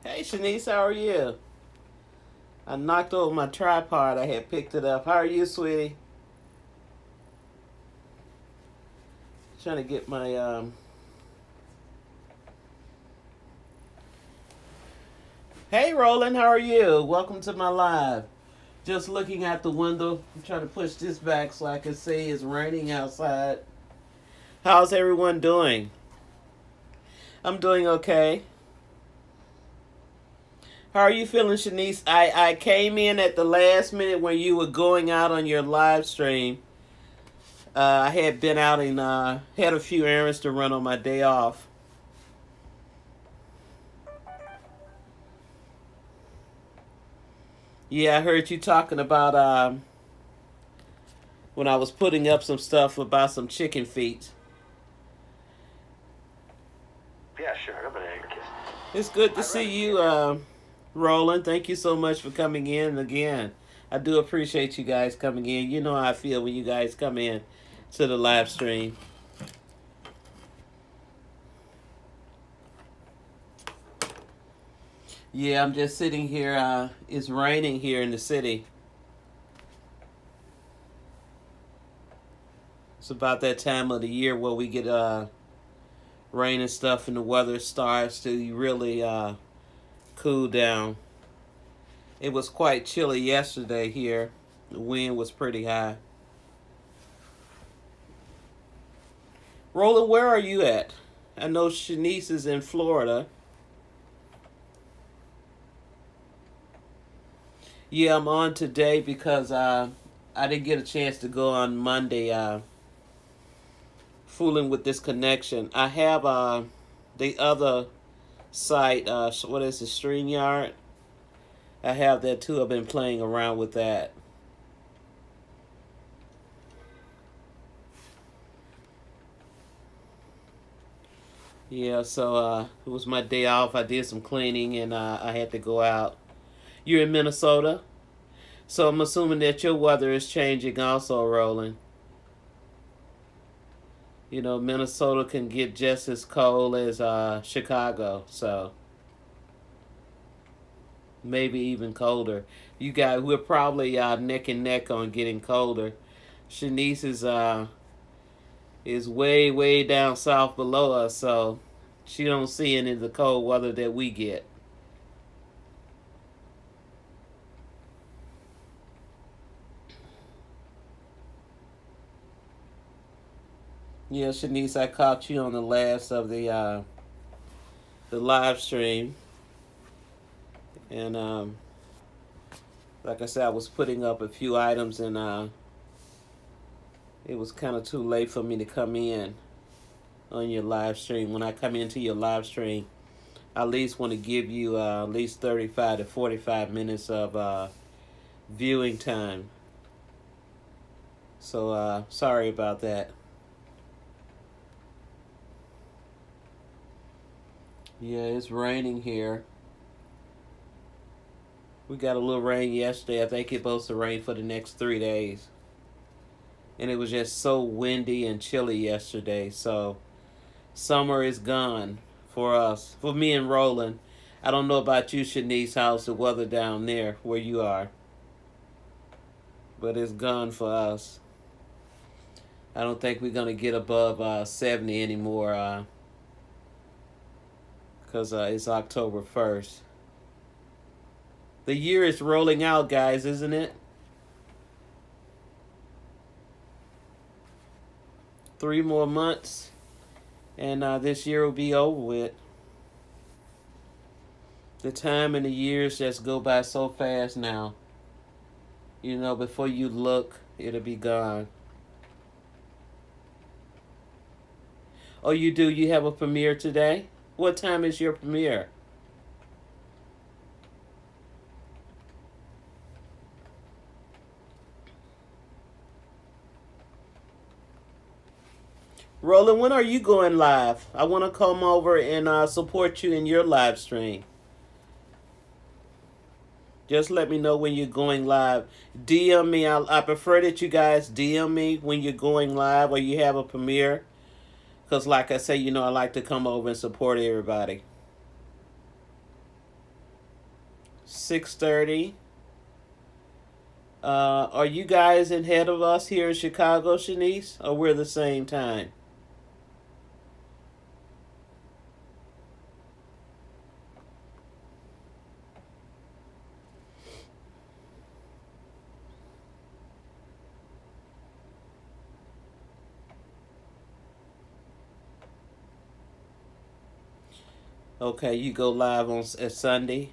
Hey Shanice, how are you? I knocked over my tripod. I had picked it up. How are you, sweetie? Trying to get my Hey Roland, how are you? Welcome to my live. Just looking out the window. I'm trying to push this back so I can see it's raining outside. How's everyone doing? I'm doing okay. How are you feeling, Shanice? I came in at the last minute when you were going out on your live stream. I had been out and had a few errands to run on my day off. Yeah, I heard you talking about when I was putting up some stuff about some chicken feet. Yeah, sure. I'm an anarchist. It's good to see you, Roland. Thank you so much for coming in again. I do appreciate you guys coming in. You know how I feel when you guys come in to the live stream. Yeah, I'm just sitting here. It's raining here in the city. It's about that time of the year where we get rain and stuff, and the weather starts to really cool down. It was quite chilly yesterday here. The wind was pretty high. Roland, where are you at? I know Shanice is in Florida. Yeah, I'm on today because I didn't get a chance to go on Monday. Fooling with this connection. I have the other site. What is it, StreamYard? I have that too. I've been playing around with that. Yeah, so it was my day off. I did some cleaning and I had to go out. You're in Minnesota? So I'm assuming that your weather is changing also, Roland. You know, Minnesota can get just as cold as Chicago, so maybe even colder. You guys, we're probably neck and neck on getting colder. Shanice is way way down south below us, so she don't see any of the cold weather that we get. Yeah, Shanice, I caught you on the last of the live stream, and like I said, I was putting up a few items, and it was kind of too late for me to come in on your live stream. When I come into your live stream, I at least want to give you at least 35 to 45 minutes of viewing time. So sorry about that. Yeah, it's raining here. We got a little rain yesterday. I think it's supposed to rain for the next 3 days. And it was just so windy and chilly yesterday. So summer is gone for us. For me and Roland. I don't know about you, Shanice. How's the weather down there where you are? But it's gone for us. I don't think we're going to get above 70 anymore because it's October 1st. The year is rolling out, guys, isn't it? 3 more months, and this year will be over with. The time and the years just go by so fast now. You know, before you look, it'll be gone. Oh, you do? You have a premiere today? What time is your premiere? Roland, when are you going live? I want to come over and support you in your live stream. Just let me know when you're going live. DM me. I prefer that you guys DM me when you're going live or you have a premiere. Because like I say, you know, I like to come over and support everybody. 6:30. Are you guys ahead of us here in Chicago, Shanice, or we're the same time? Okay, you go live on Sunday.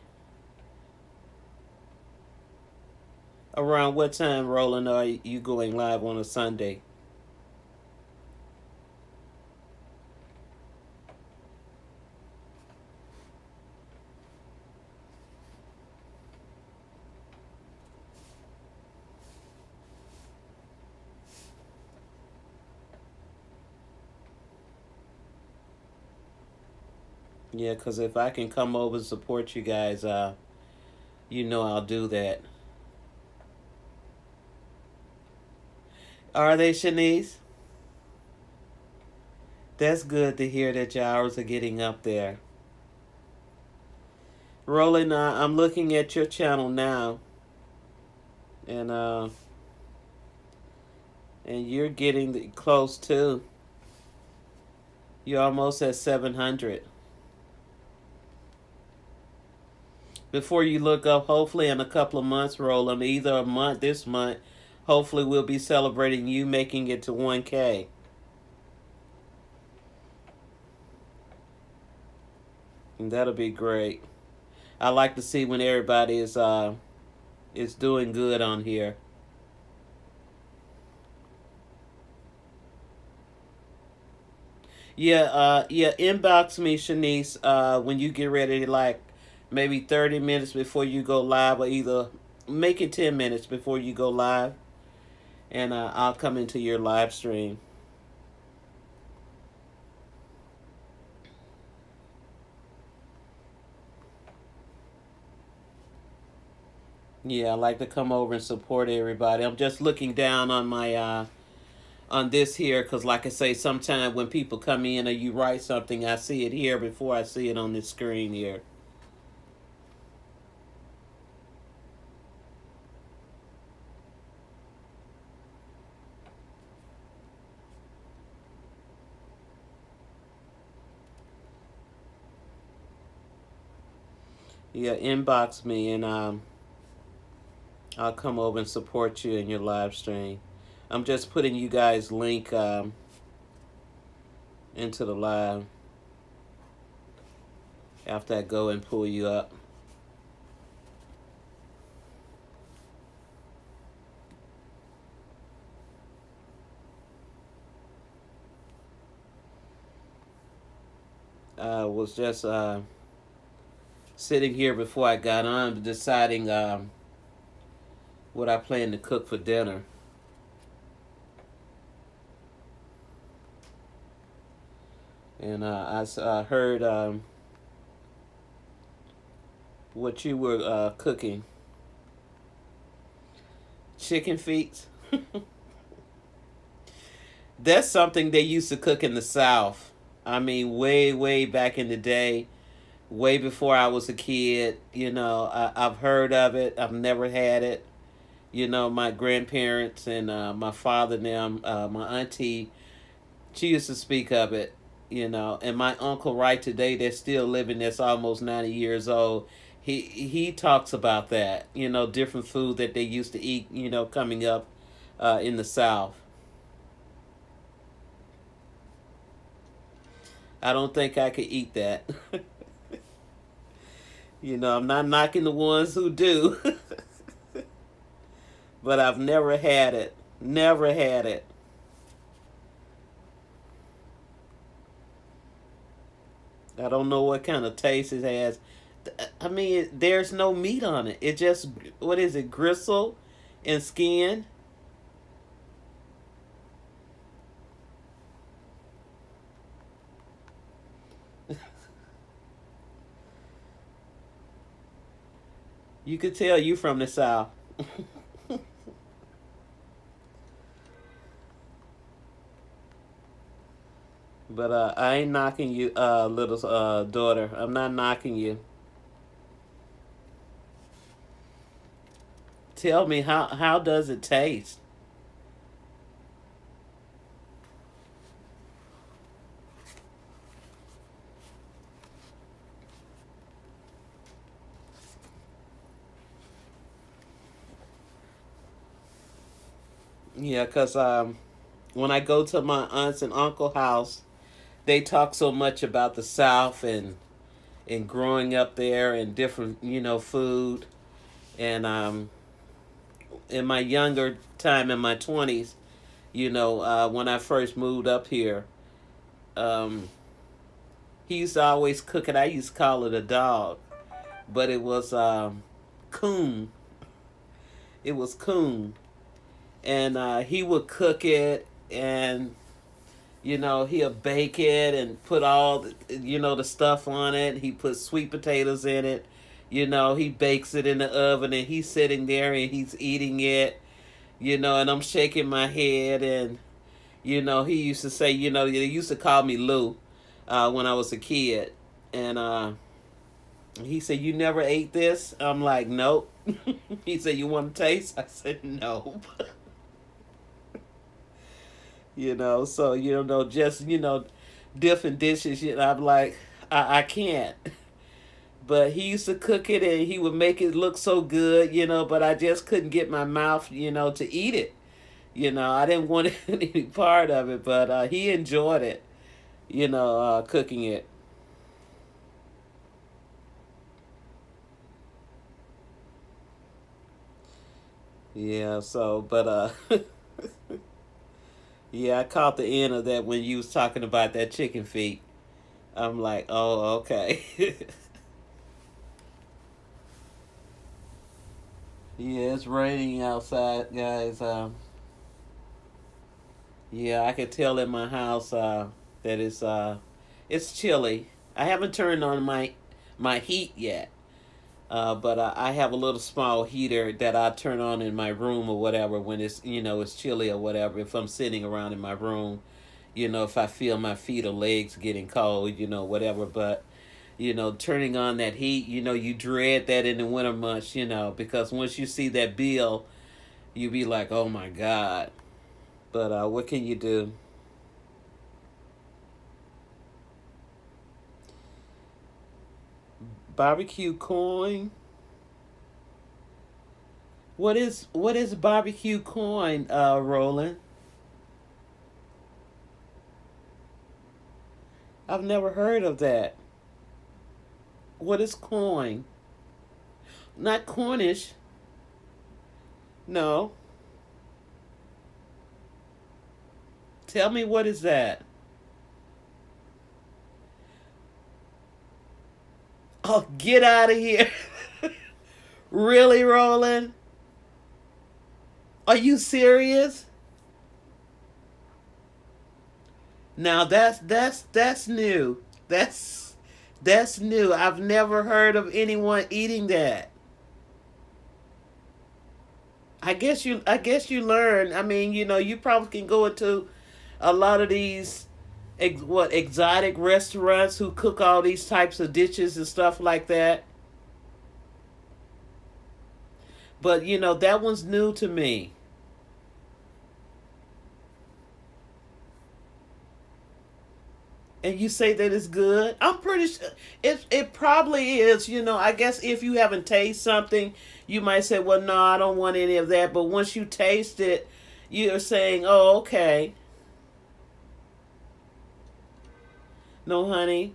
Around what time, Roland, are you going live on a Sunday? Yeah, because if I can come over and support you guys, I'll do that. Are they, Shanice? That's good to hear that your hours are getting up there. Roland, I'm looking at your channel now, and you're getting close too. You're almost at 700. Before you look up, hopefully in a couple of months, Roland, either a month, this month, hopefully we'll be celebrating you making it to 1K. And that'll be great. I like to see when everybody is doing good on here. Yeah, inbox me, Shanice, when you get ready, like maybe 30 minutes before you go live, or either make it 10 minutes before you go live, and I'll come into your live stream. Yeah, I like to come over and support everybody. I'm just looking down on my on this here, because like I say, sometimes when people come in or you write something, I see it here before I see it on this screen here. Yeah, inbox me, and I'll come over and support you in your live stream. I'm just putting you guys' link into the live after I go and pull you up. I was just sitting here before I got on, deciding what I plan to cook for dinner. And I heard what you were cooking. Chicken feet. That's something they used to cook in the South. I mean, way, way back in the day, way before I was a kid. I've heard of it. I've never had it. My grandparents and my father and them, my auntie, she used to speak of it. And my uncle right today, that's still living, that's almost 90 years old. He talks about that. Different food that they used to eat. Coming up in the South. I don't think I could eat that. I'm not knocking the ones who do, but I've never had it. Never had it. I don't know what kind of taste it has. I mean, there's no meat on it. It just, what is it, gristle and skin? You could tell you from the South. But I ain't knocking you, little daughter. I'm not knocking you. Tell me how does it taste? Yeah, cause when I go to my aunts and uncle house, they talk so much about the South and growing up there and different food and in my younger time in my 20s, when I first moved up here, um, he used to always cook it. I used to call it a dog, but it was coon. It was coon, and he would cook it, and he'll bake it and put all the stuff on it. He puts sweet potatoes in it. He bakes it in the oven, and he's sitting there and he's eating it. And I'm shaking my head, and he used to say, they used to call me Lou when I was a kid, and he said, "You never ate this?" I'm like, "Nope." He said, "You want to taste?" I said, "No." So just different dishes. I'm like, I can't. But he used to cook it and he would make it look so good, but I just couldn't get my mouth, to eat it. I didn't want any part of it, but he enjoyed it, cooking it. Yeah, so, but, yeah, I caught the end of that when you was talking about that chicken feet. I'm like, oh, okay. Yeah, it's raining outside, guys. Yeah, I can tell in my house that it's chilly. I haven't turned on my heat yet, but I have a little small heater that I turn on in my room or whatever when it's chilly or whatever. If I'm sitting around in my room, if I feel my feet or legs getting cold, whatever. But turning on that heat, you dread that in the winter months, because once you see that bill, you be like, oh my God. But what can you do? Barbecue coin. What is barbecue coin, Roland? I've never heard of that. What is coin? Not Cornish. No. Tell me what is that? Oh, get out of here. Really, Roland? Are you serious? Now that's new. That's new. I've never heard of anyone eating that. I guess you learn. I mean, you probably can go into a lot of these exotic restaurants who cook all these types of dishes and stuff like that. But that one's new to me. And you say that it's good. I'm pretty sure it probably is. I guess if you haven't tasted something, you might say, "Well, no, I don't want any of that." But once you taste it, you're saying, "Oh, okay." No, honey,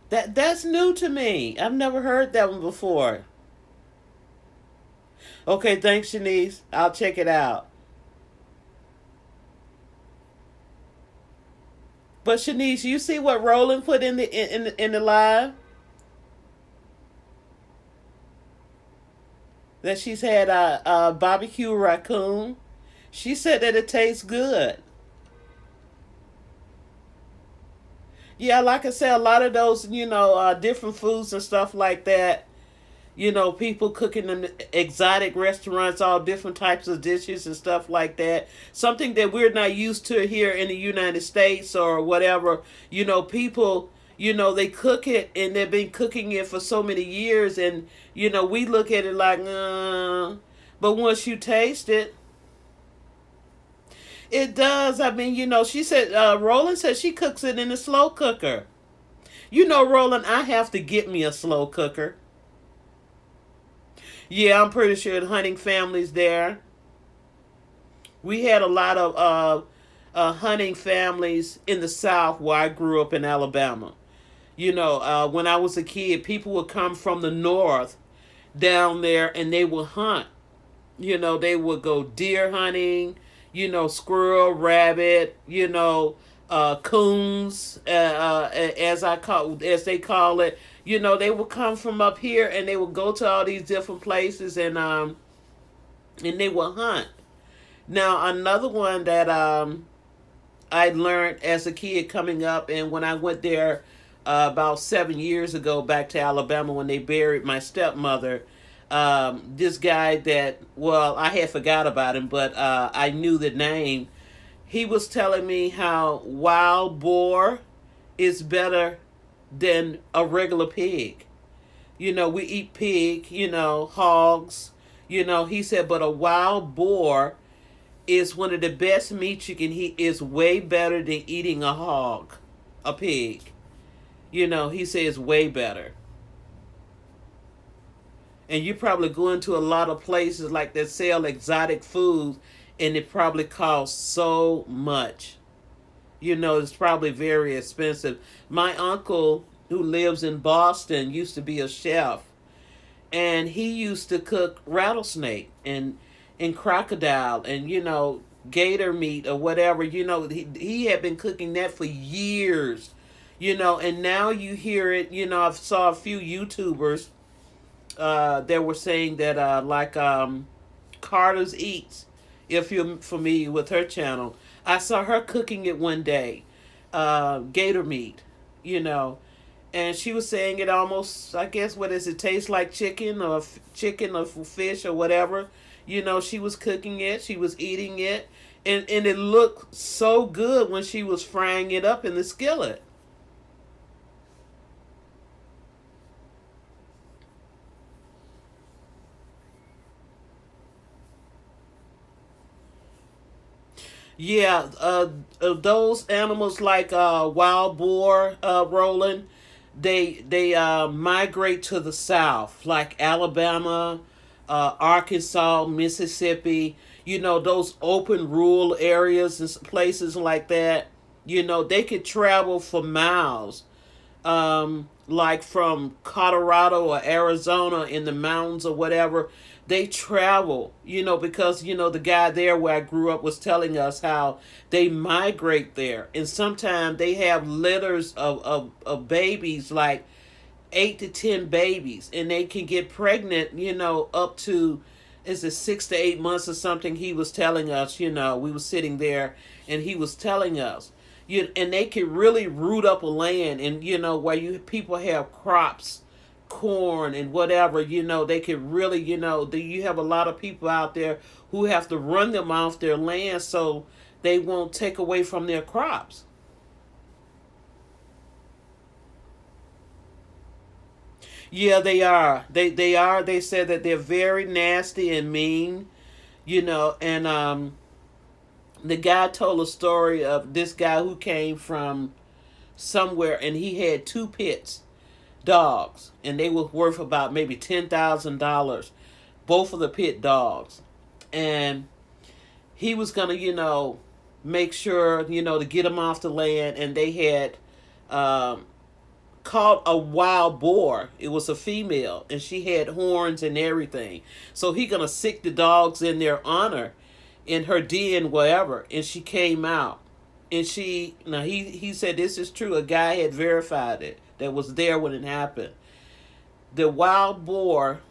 that's new to me. I've never heard that one before. Okay, thanks, Shanice. I'll check it out. But Shanice, you see what Roland put in the live that she's had a barbecue raccoon. She said that it tastes good. Yeah, like I said, a lot of those different foods and stuff like that. People cooking in exotic restaurants, all different types of dishes and stuff like that. Something that we're not used to here in the United States or whatever. People They cook it and they've been cooking it for so many years, and we look at it like, but once you taste it, it does. I mean, she said, Roland said she cooks it in a slow cooker. Roland, I have to get me a slow cooker. Yeah, I'm pretty sure the hunting families there. We had a lot of hunting families in the South where I grew up in Alabama. When I was a kid, people would come from the North down there and they would hunt. They would go deer hunting, squirrel, rabbit, coons, as they call it. They would come from up here and they would go to all these different places and they would hunt. Now another one that I learned as a kid coming up, and when I went there about 7 years ago back to Alabama when they buried my stepmother. This guy that, well, I had forgot about him, but I knew the name. He was telling me how wild boar is better than a regular pig. We eat pig, hogs. He said, but a wild boar is one of the best meats you can eat. Is way better than eating a hog, a pig. He says way better. And you probably go into a lot of places like that sell exotic foods, and it probably costs so much. It's probably very expensive. My uncle, who lives in Boston, used to be a chef, and he used to cook rattlesnake and crocodile and gator meat or whatever. He had been cooking that for years. And now you hear it. I saw a few YouTubers that were saying that like Carter's Eats, if you're familiar with her channel. I saw her cooking it one day, gator meat, and she was saying it almost, I guess, what does it taste like, chicken or fish or whatever. She was cooking it, she was eating it, and it looked so good when she was frying it up in the skillet. Yeah, those animals like wild boar, Roland, they migrate to the south, like Alabama, Arkansas, Mississippi. Those open rural areas and places like that. They could travel for miles, like from Colorado or Arizona in the mountains or whatever. They travel, because, the guy there where I grew up was telling us how they migrate there. And sometimes they have litters of babies, like 8 to 10 babies, and they can get pregnant, up to, is it 6 to 8 months or something? He was telling us, we were sitting there and he was telling us. And they can really root up a land, and where people have crops, corn and whatever, they can really, you have a lot of people out there who have to run them off their land so they won't take away from their crops. Yeah, they are. They are. They said that they're very nasty and mean, and the guy told a story of this guy who came from somewhere, and he had two pits dogs, and they were worth about maybe $10,000, both of the pit dogs. And he was gonna, make sure, to get them off the land, and they had caught a wild boar. It was a female, and she had horns and everything. So he gonna sick the dogs in their honor in her den, wherever, and she came out. And he said this is true. A guy had verified it that was there when it happened. The wild boar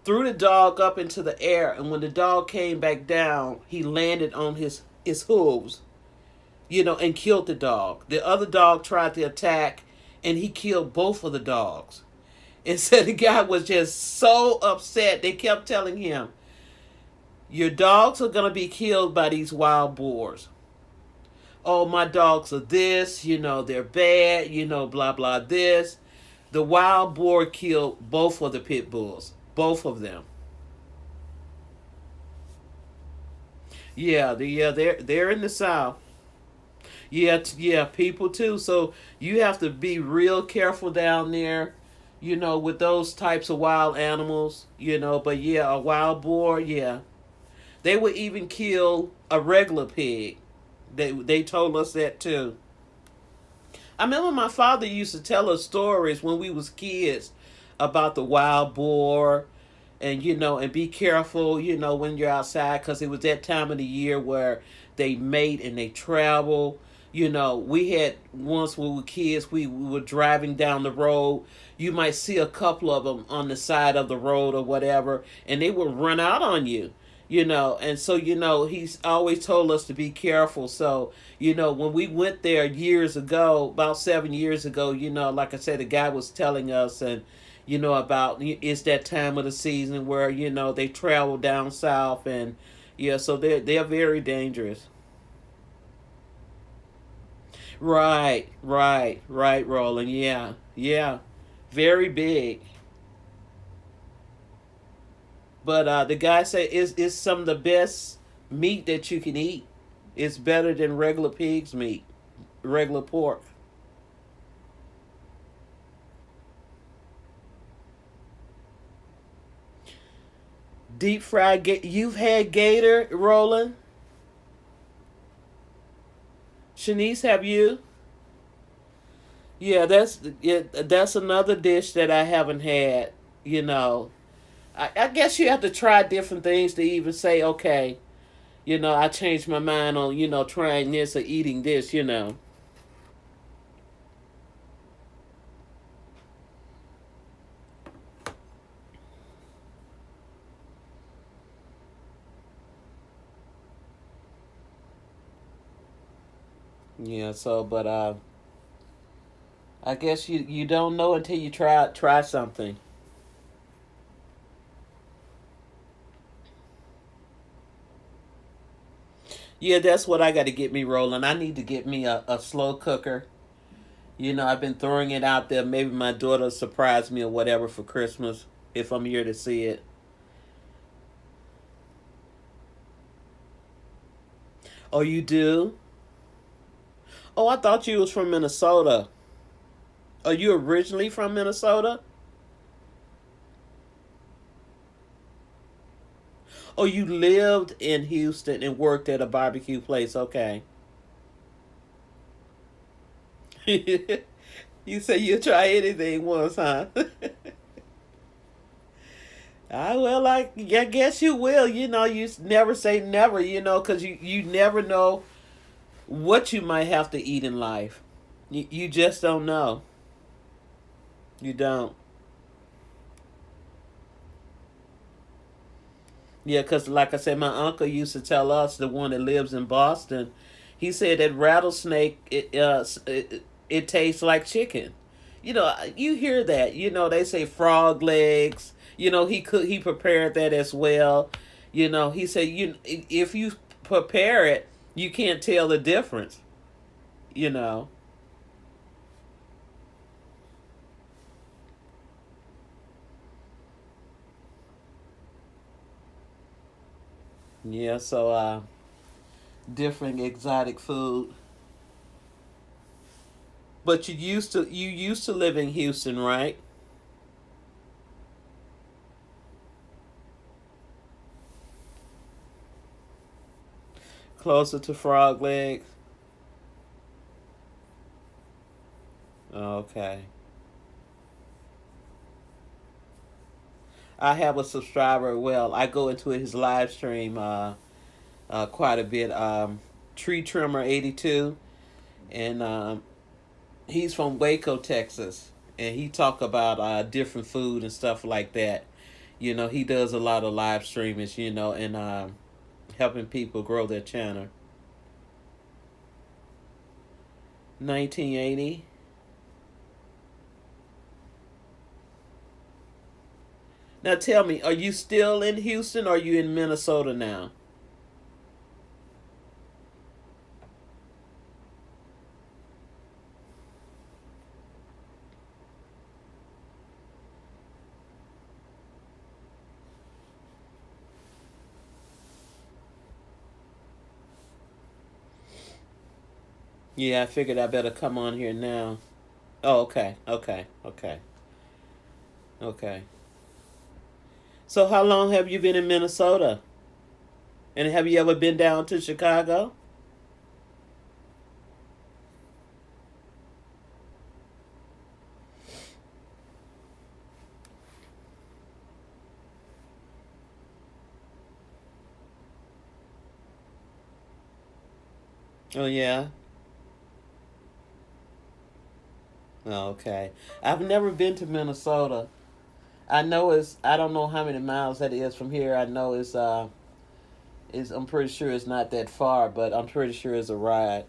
threw the dog up into the air, and when the dog came back down, he landed on his hooves, and killed the dog. The other dog tried to attack, and he killed both of the dogs. And so the guy was just so upset. They kept telling him, your dogs are going to be killed by these wild boars. oh, my dogs are this, they're bad, blah, blah, this. The wild boar killed both of the pit bulls, both of them. They're in the South. Yeah, people too. So you have to be real careful down there, with those types of wild animals, But yeah, a wild boar, yeah, they would even kill a regular pig. They told us that too. I remember my father used to tell us stories when we was kids about the wild boar, and and be careful, when you're outside, because it was that time of the year where they mate and they travel. We had once when we were kids, we were driving down the road. You might see a couple of them on the side of the road or whatever, and they would run out on you. And so he's always told us to be careful. So when we went there years ago, about 7 years ago, like I said, the guy was telling us, and about it's that time of the season where they travel down south, and yeah, so they're very dangerous. Right, Roland. Yeah, very big. But the guy said it's some of the best meat that you can eat. It's better than regular pig's meat, regular pork. Deep fried You've had gator, Roland? Shanice, have you? Yeah, that's another dish that I haven't had. You know, I guess you have to try different things to even say, okay, I changed my mind on trying this or eating this. Yeah. So, but I guess you don't know until you try something. Yeah, that's what I got to get me rolling. I need to get me a slow cooker. I've been throwing it out there. Maybe my daughter will surprise me or whatever for Christmas if I'm here to see it. Oh, you do? Oh, I thought you was from Minnesota. Are you originally from Minnesota? Oh, you lived in Houston and worked at a barbecue place. Okay. You say you'll try anything once, huh? I guess you will. You never say never. Because you never know what you might have to eat in life. You just don't know. You don't. Yeah, because like I said, my uncle used to tell us, the one that lives in Boston, he said that rattlesnake, it tastes like chicken. You hear that. They say frog legs. He prepared that as well. He said if you prepare it, you can't tell the difference. You know. Yeah. So different exotic food. But you used to live in Houston, right? Closer to frog legs. Okay. I have a subscriber. Well, I go into his live stream quite a bit. Tree Trimmer 82, and he's from Waco, Texas, and he talk about different food and stuff like that. He does a lot of live streamings. And helping people grow their channel. 1980. Now tell me, are you still in Houston or are you in Minnesota now? Yeah, I figured I better come on here now. Oh, okay, okay, okay, okay. So, how long have you been in Minnesota? And have you ever been down to Chicago? Oh, yeah. Oh, okay. I've never been to Minnesota. I know it's. I don't know how many miles that is from here. I know it's. Is I'm pretty sure it's not that far, but I'm pretty sure it's a ride.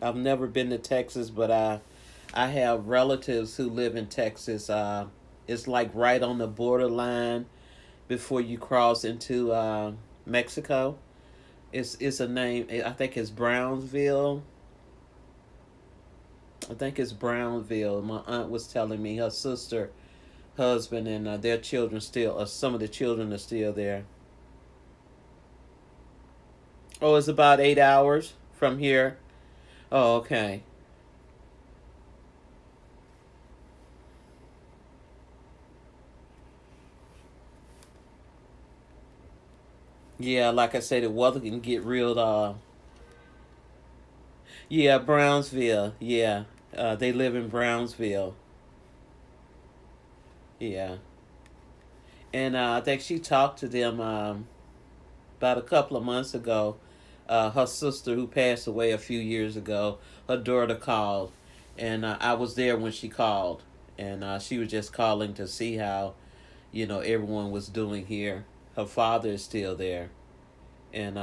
I've never been to Texas, but I have relatives who live in Texas. It's like right on the borderline before you cross into Mexico. It's a name. I think it's Brownsville. I think it's Brownsville. My aunt was telling me her sister, husband, and their children still. Some of the children are still there. Oh, it's about 8 hours from here. Oh, okay. Yeah, like I said, the weather can get real. Yeah, Brownsville. Yeah, they live in Brownsville. Yeah, and I think she talked to them about a couple of months ago. Her sister, who passed away a few years ago, her daughter called, and I was there when she called, and she was just calling to see how everyone was doing here. Her father is still there, and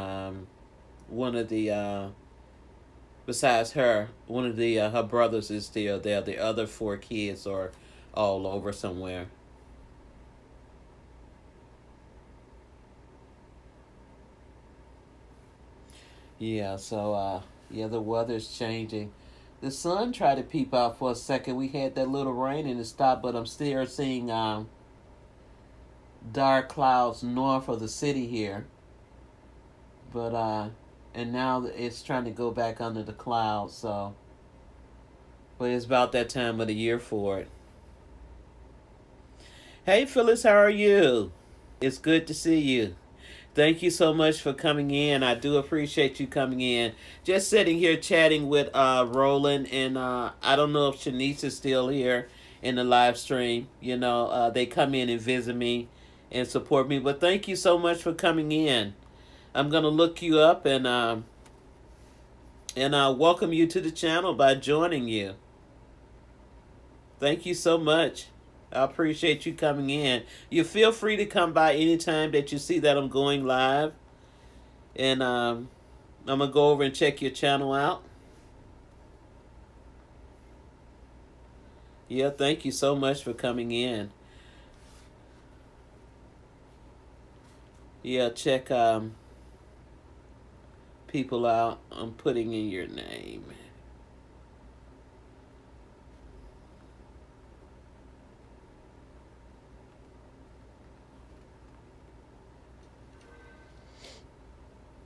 one of the besides her, one of the her brothers is still there. The other four kids are all over somewhere. Yeah, so yeah, the weather's changing. The sun tried to peep out for a second. We had that little rain and it stopped, but I'm still seeing dark clouds north of the city here. But and now it's trying to go back under the clouds. So, but it's about that time of the year for it. Hey, Phyllis, how are you? It's good to see you. Thank you so much for coming in. I do appreciate you coming in. Just sitting here chatting with Roland, and I don't know if Shanice is still here in the live stream. They come in and visit me and support me. But thank you so much for coming in. I'm gonna look you up and welcome you to the channel by joining you. Thank you so much. I appreciate you coming in. You feel free to come by anytime that you see that I'm going live. And I'm going to go over and check your channel out. Yeah, thank you so much for coming in. Yeah, check people out. I'm putting in your name.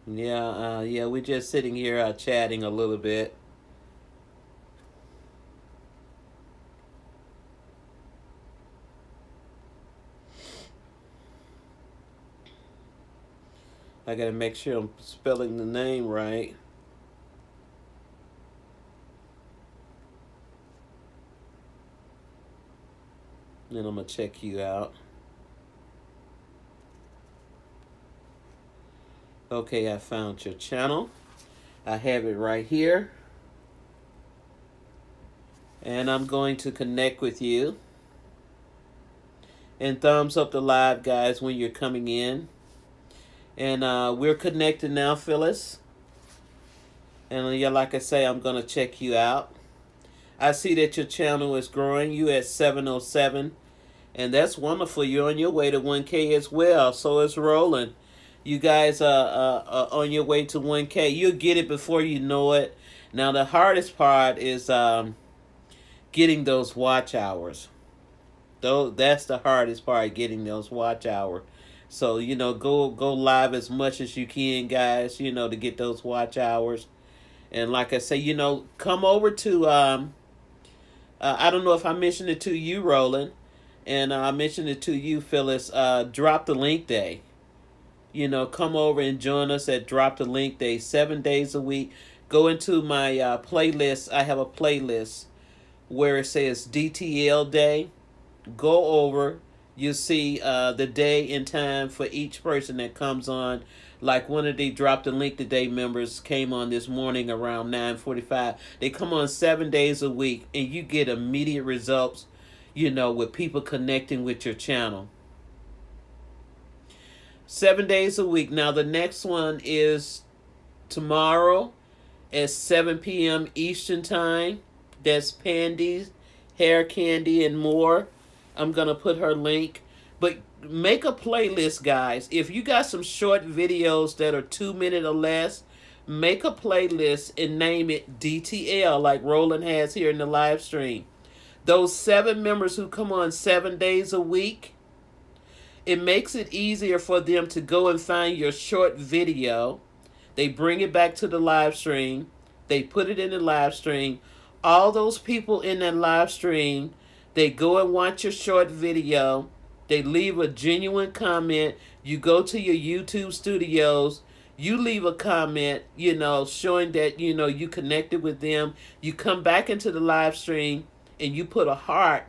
Yeah, we're just sitting here chatting a little bit. I gotta make sure I'm spelling the name right. Then I'm gonna check you out. Okay, I found your channel. I have it right here. And I'm going to connect with you. And thumbs up the live, guys, when you're coming in. And we're connected now, Phyllis. And yeah, like I say, I'm going to check you out. I see that your channel is growing. You at 707. And that's wonderful. You're on your way to 1K as well. So it's rolling. You guys are on your way to 1K. You'll get it before you know it. Now, the hardest part is getting those watch hours. Though that's the hardest part, getting those watch hours. So go live as much as you can, guys. To get those watch hours. And like I say, come over to I don't know if I mentioned it to you, Roland, and I mentioned it to you, Phyllis. Drop the Link Day. Come over and join us at Drop the Link Day, 7 days a week. Go into my playlist. I have a playlist where it says DTL Day. Go over. You see the day and time for each person that comes on. Like one of the Drop the Link Today members came on this morning around 9:45. They come on 7 days a week, and you get immediate results. With people connecting with your channel. 7 days a week. Now the next one is tomorrow at 7 p.m. Eastern Time. That's Pandy's Hair Candy and More. I'm going to put her link. But make a playlist, guys. If you got some short videos that are 2 minutes or less, make a playlist and name it DTL like Roland has here in the live stream. Those 7 members who come on 7 days a week, it makes it easier for them to go and find your short video. They bring it back to the live stream. They put it in the live stream. All those people in that live stream, they go and watch your short video. They leave a genuine comment. You go to your YouTube studios. You leave a comment, showing that, you connected with them. You come back into the live stream and you put a heart,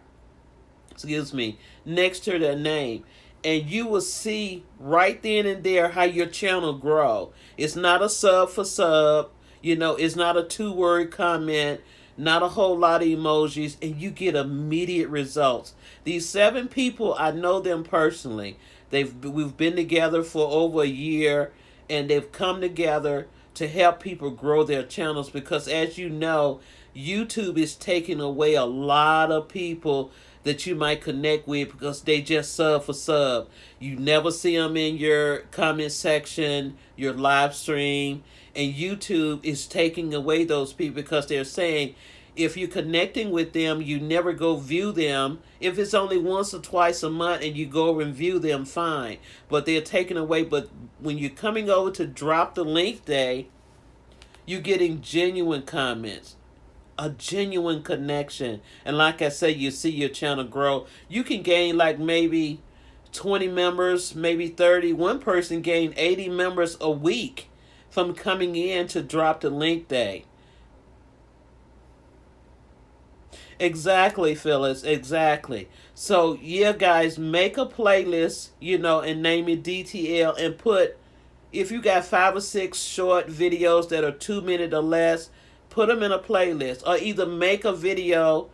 next to their name. And you will see right then and there how your channel grow. It's not a sub for sub. It's not a 2-word comment. Not a whole lot of emojis. And you get immediate results. These 7 people, I know them personally. We've been together for over a year. And they've come together to help people grow their channels. Because as you know, YouTube is taking away a lot of people that you might connect with because they just sub for sub. You never see them in your comment section, your live stream, and YouTube is taking away those people because they're saying if you're connecting with them, you never go view them. If it's only once or twice a month and you go and view them, fine. But they're taking away. But when you're coming over to Drop the Link Day, you're getting genuine comments. A genuine connection. And like I said, you see your channel grow. You can gain like maybe 20 members, maybe 30. One person gained 80 members a week from coming in to Drop the Link Day. Exactly, Phyllis. Exactly. So, yeah, guys, make a playlist, and name it DTL and put, if you got 5 or 6 short videos that are 2 minutes or less, put them in a playlist, or either make a video,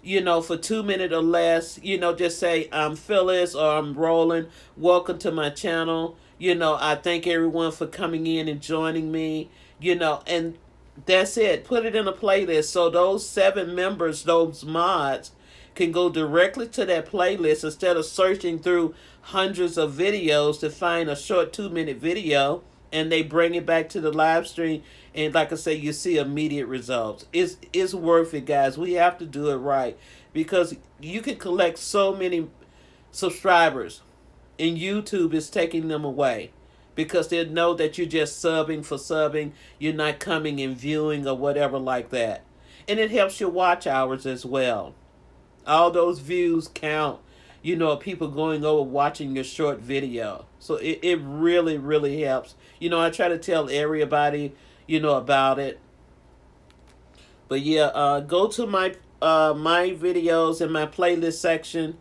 for 2 minutes or less, just say, I'm Phyllis or I'm Roland. Welcome to my channel. I thank everyone for coming in and joining me, and that's it. Put it in a playlist so those 7 members, those mods, can go directly to that playlist instead of searching through hundreds of videos to find a short 2-minute video, and they bring it back to the live stream. And like I say, you see immediate results. It's worth it, guys. We have to do it right because you can collect so many subscribers, and YouTube is taking them away because they know that you're just subbing for subbing. You're not coming and viewing or whatever like that. And it helps your watch hours as well. All those views count, people going over watching your short video. So it really, really helps. I try to tell everybody, about it. But yeah, go to my videos in my playlist section,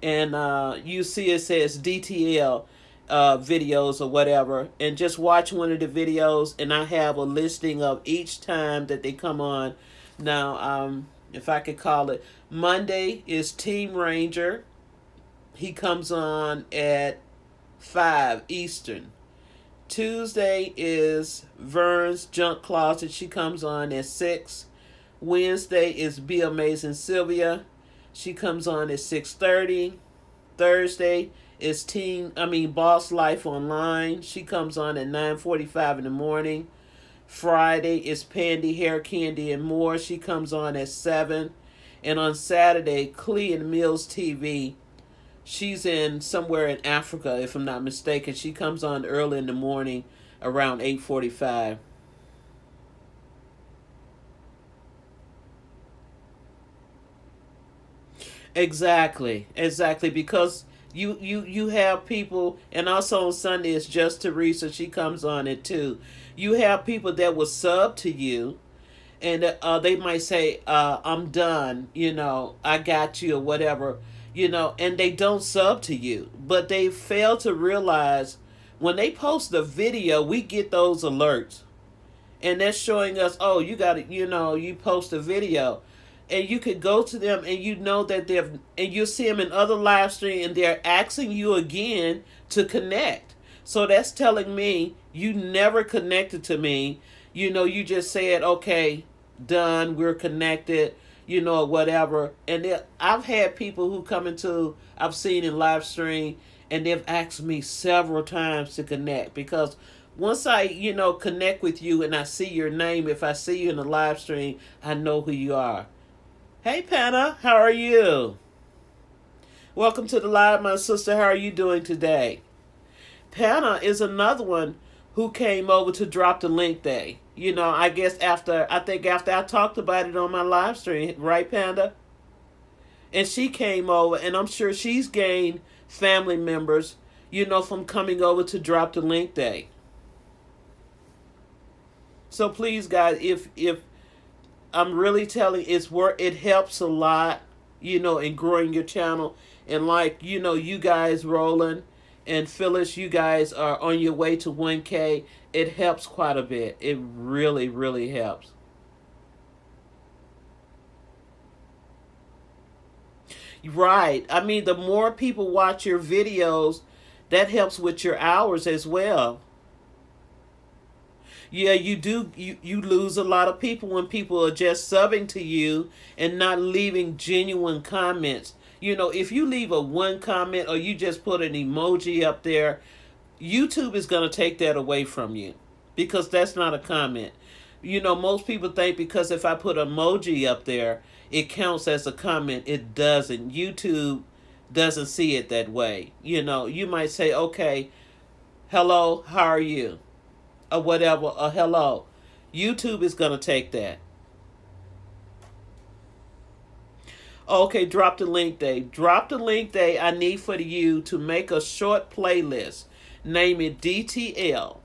and you see it says DTL videos or whatever, and just watch one of the videos, and I have a listing of each time that they come on. Now, if I could call it, Monday is Team Ranger. He comes on at 5 Eastern. Tuesday is Vern's Junk Closet. She comes on at 6. Wednesday is Be Amazing Sylvia. She comes on at 6:30. Thursday is Boss Life Online. She comes on at 9:45 in the morning. Friday is Pandy Hair Candy and More. She comes on at 7. And on Saturday, Clea and Mills TV, she's in somewhere in Africa, if I'm not mistaken. She comes on early in the morning around 8:45. Exactly, because you have people, and also on Sunday it's just Teresa. She comes on it too. You have people that will sub to you, and they might say, "I'm done," "I got you," or whatever, and they don't sub to you, but they fail to realize when they post a video, we get those alerts, and that's showing us, oh, you got it, you post a video, and you could go to them, and that and you'll see them in other live stream, and they're asking you again to connect. So that's telling me you never connected to me. You just said, okay, done, we're connected, or whatever. And I've had people who I've seen in live stream, and they've asked me several times to connect, because once I, connect with you and I see your name, if I see you in the live stream, I know who you are. Hey, Panna, how are you? Welcome to the live, my sister. How are you doing today? Panna is another one who came over to Drop the Link Day. I guess after I talked about it on my live stream, right, Panda? And she came over, and I'm sure she's gained family members, from coming over to Drop the Link Day. So please, guys, if I'm really telling, it helps a lot, in growing your channel. And like, you guys, Roland and Phyllis, you guys are on your way to 1K. It helps quite a bit. It really, really helps. Right. I mean, the more people watch your videos, that helps with your hours as well. Yeah, you do. You lose a lot of people when people are just subbing to you and not leaving genuine comments. If you leave a one comment, or you just put an emoji up there, YouTube is going to take that away from you, because that's not a comment. Most people think because if I put emoji up there, it counts as a comment. It doesn't. YouTube doesn't see it that way. You might say, okay, hello, how are you? Or whatever, or hello. YouTube is going to take that. Okay, Drop the Link Day. Drop the Link Day, I need for you to make a short playlist. Name it DTL.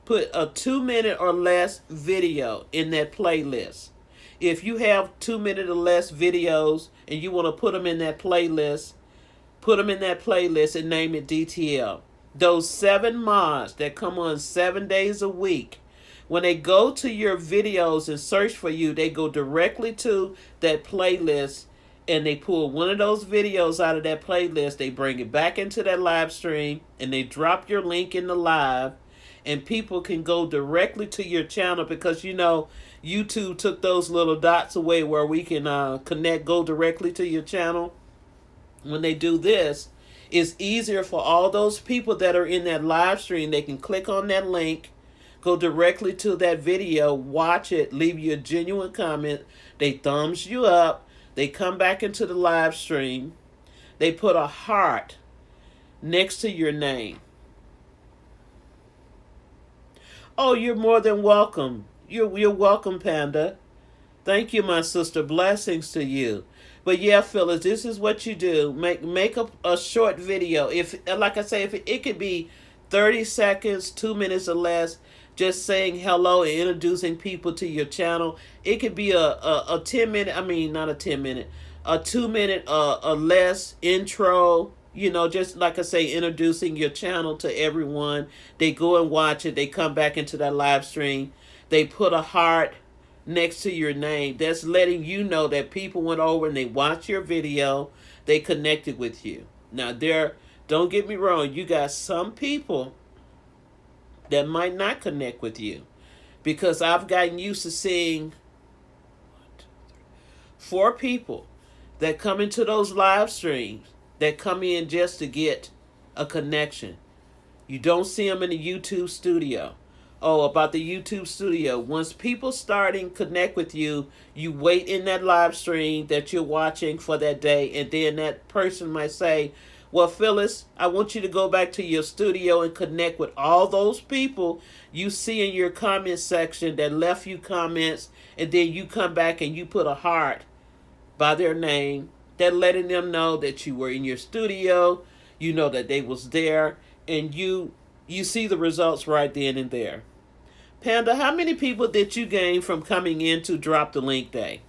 Put a 2-minute or less video in that playlist. If you have 2-minute or less videos and you want to put them in that playlist, put them in that playlist and name it DTL. Those 7 mods that come on 7 days a week, when they go to your videos and search for you, they go directly to that playlist, and they pull one of those videos out of that playlist. They bring it back into that live stream, and they drop your link in the live, and people can go directly to your channel, because YouTube took those little dots away where we can go directly to your channel. When they do this, it's easier for all those people that are in that live stream. They can click on that link, go directly to that video, watch it, leave you a genuine comment. They thumbs you up. They come back into the live stream. They put a heart next to your name. Oh, you're more than welcome. You're welcome, Panda. Thank you, my sister. Blessings to you. But yeah, Phyllis, this is what you do. Make a short video. If, like I say, if it could be 30 seconds, 2 minutes or less, just saying hello and introducing people to your channel. It could be a 10-minute, not a 10-minute, a 2-minute or less intro, just like I say, introducing your channel to everyone. They go and watch it. They come back into that live stream. They put a heart next to your name. That's letting you know that people went over and they watched your video. They connected with you. Now, don't get me wrong, you got some people that might not connect with you, because I've gotten used to seeing 4 people that come into those live streams that come in just to get a connection. You don't see them in the YouTube studio. Oh, about the YouTube studio. Once people starting connect with you, you wait in that live stream that you're watching for that day, and then that person might say, "Well, Phyllis, I want you to go back to your studio and connect with all those people you see in your comment section that left you comments, and then you come back and you put a heart by their name, that letting them know that you were in your studio, you know that they was there, and you see the results right then and there." Panda, how many people did you gain from coming in to Drop the Link Day?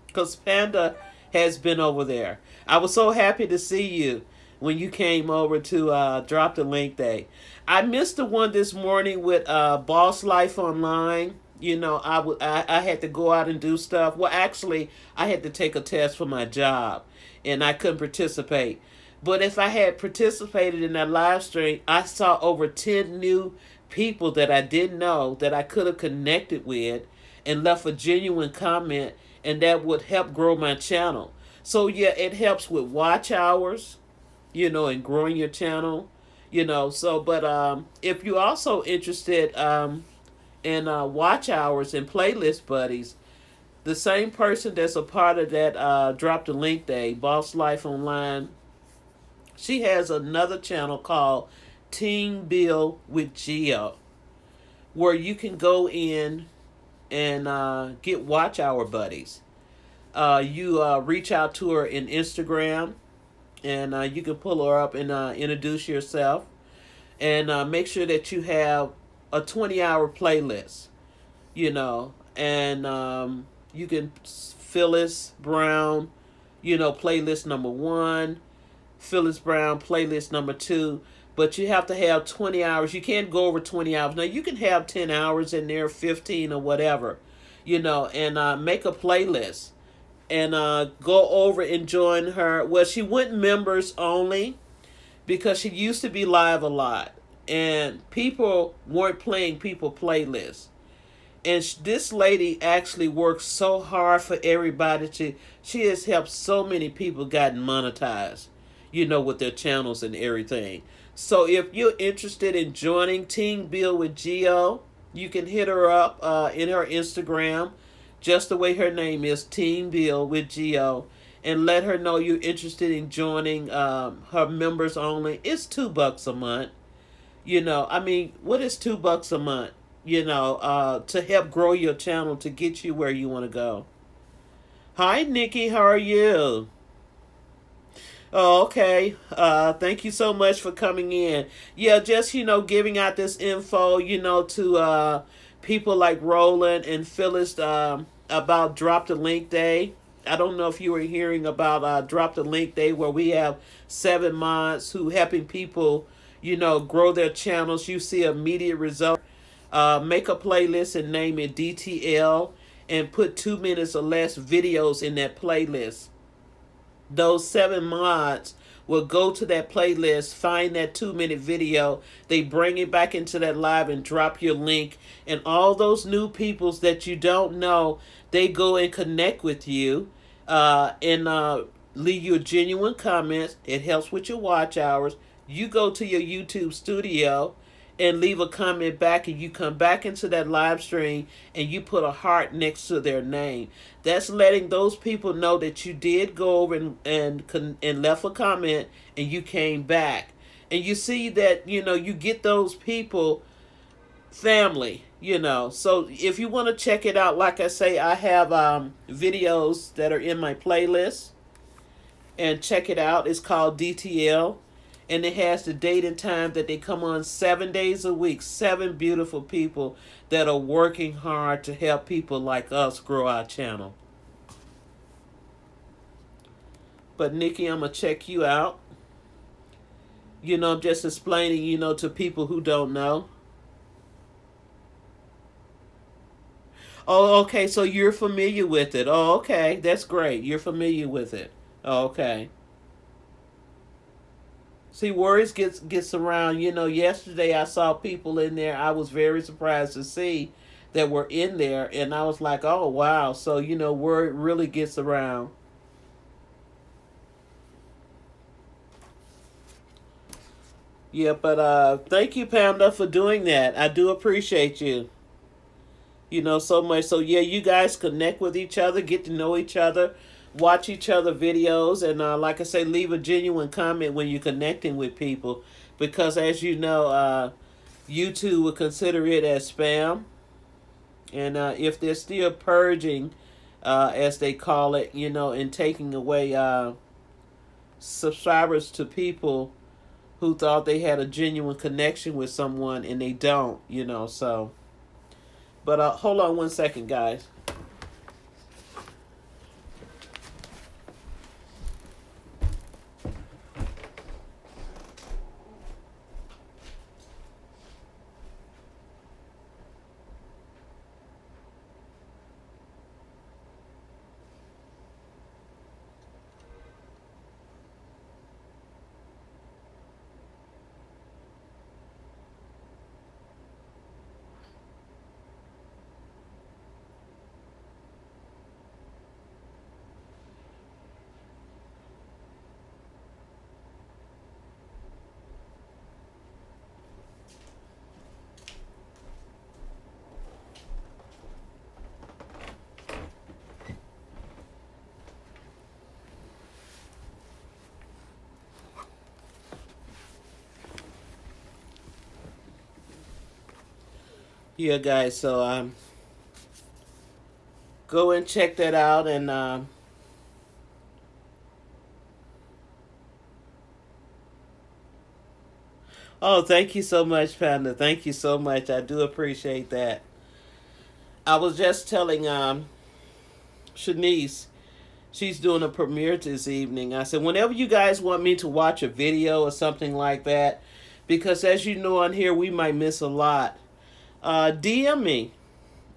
Because Panda has been over there. I was so happy to see you when you came over to Drop the Link Day. I missed the one this morning with Boss Life Online. You know, I had to go out and do stuff. Well, actually, I had to take a test for my job, and I couldn't participate. But if I had participated in that live stream, I saw over 10 new people that I didn't know that I could have connected with and left a genuine comment, and that would help grow my channel. So, yeah, it helps with watch hours, you know, and growing your channel, you know. So, but if you're also interested in watch hours and playlist buddies, the same person that's a part of that Drop the Link Day, Boss Life Online, she has another channel called Team Bill with Geo, where you can go in and get watch hour buddies. You reach out to her in Instagram, and you can pull her up and introduce yourself, and make sure that you have a 20-hour playlist, you know, and you can Phyllis Brown, you know, playlist number 1, Phyllis Brown playlist number 2, but you have to have 20 hours. You can't go over 20 hours. Now, you can have 10 hours in there, 15 or whatever, you know, and make a playlist and go over and join her. Well, she went members only because she used to be live a lot, and people weren't playing people playlists. And this lady actually works so hard for everybody she has helped so many people gotten monetized, you know, with their channels and everything. So if you're interested in joining Team Bill with Geo, you can hit her up in her Instagram, just the way her name is, Team Bill with Geo, and let her know you're interested in joining her members only. It's $2 a month. You know, I mean, what is $2 a month? You know, to help grow your channel to get you where you want to go. Hi, Nikki. How are you? Oh, okay. Thank you so much for coming in. Yeah, just, you know, giving out this info, you know, to people like Roland and Phyllis about Drop the Link Day. I don't know if you were hearing about Drop the Link Day, where we have 7 months who helping people, you know, grow their channels. You see immediate results. Make a playlist and name it DTL and put 2 minutes or less videos in that playlist. Those 7 mods will go to that playlist, find that 2-minute video, they bring it back into that live and drop your link, and all those new peoples that you don't know, they go and connect with you and leave you genuine comments. It helps with your watch hours. You go to your YouTube studio and leave a comment back, and you come back into that live stream and you put a heart next to their name. That's letting those people know that you did go over and left a comment and you came back. And you see that, you know, you get those people family, you know. So if you want to check it out, like I say, I have videos that are in my playlist, and check it out. It's called DTL. And it has the date and time that they come on 7 days a week. 7 beautiful people that are working hard to help people like us grow our channel. But Nikki, I'm going to check you out. You know, I'm just explaining, you know, to people who don't know. Oh, okay, so you're familiar with it. Oh, okay, that's great. You're familiar with it. Oh, okay. See, worries gets around. You know, yesterday I saw people in there. I was very surprised to see that were in there, and I was like, oh, wow. So, you know, word really gets around. Yeah, but thank you, Panda, for doing that. I do appreciate you. So much. So yeah, you guys connect with each other, get to know each other, watch each other videos, and like I say, leave a genuine comment when you're connecting with people, because as you know, YouTube would consider it as spam, and if they're still purging, as they call it, and taking away subscribers to people who thought they had a genuine connection with someone and they don't, so. But hold on one second, guys. Yeah, guys, so go and check that out, and oh, thank you so much, Panda. Thank you so much. I do appreciate that. I was just telling Shanice, she's doing a premiere this evening. I said, whenever you guys want me to watch a video or something like that, because as you know on here, we might miss a lot, DM me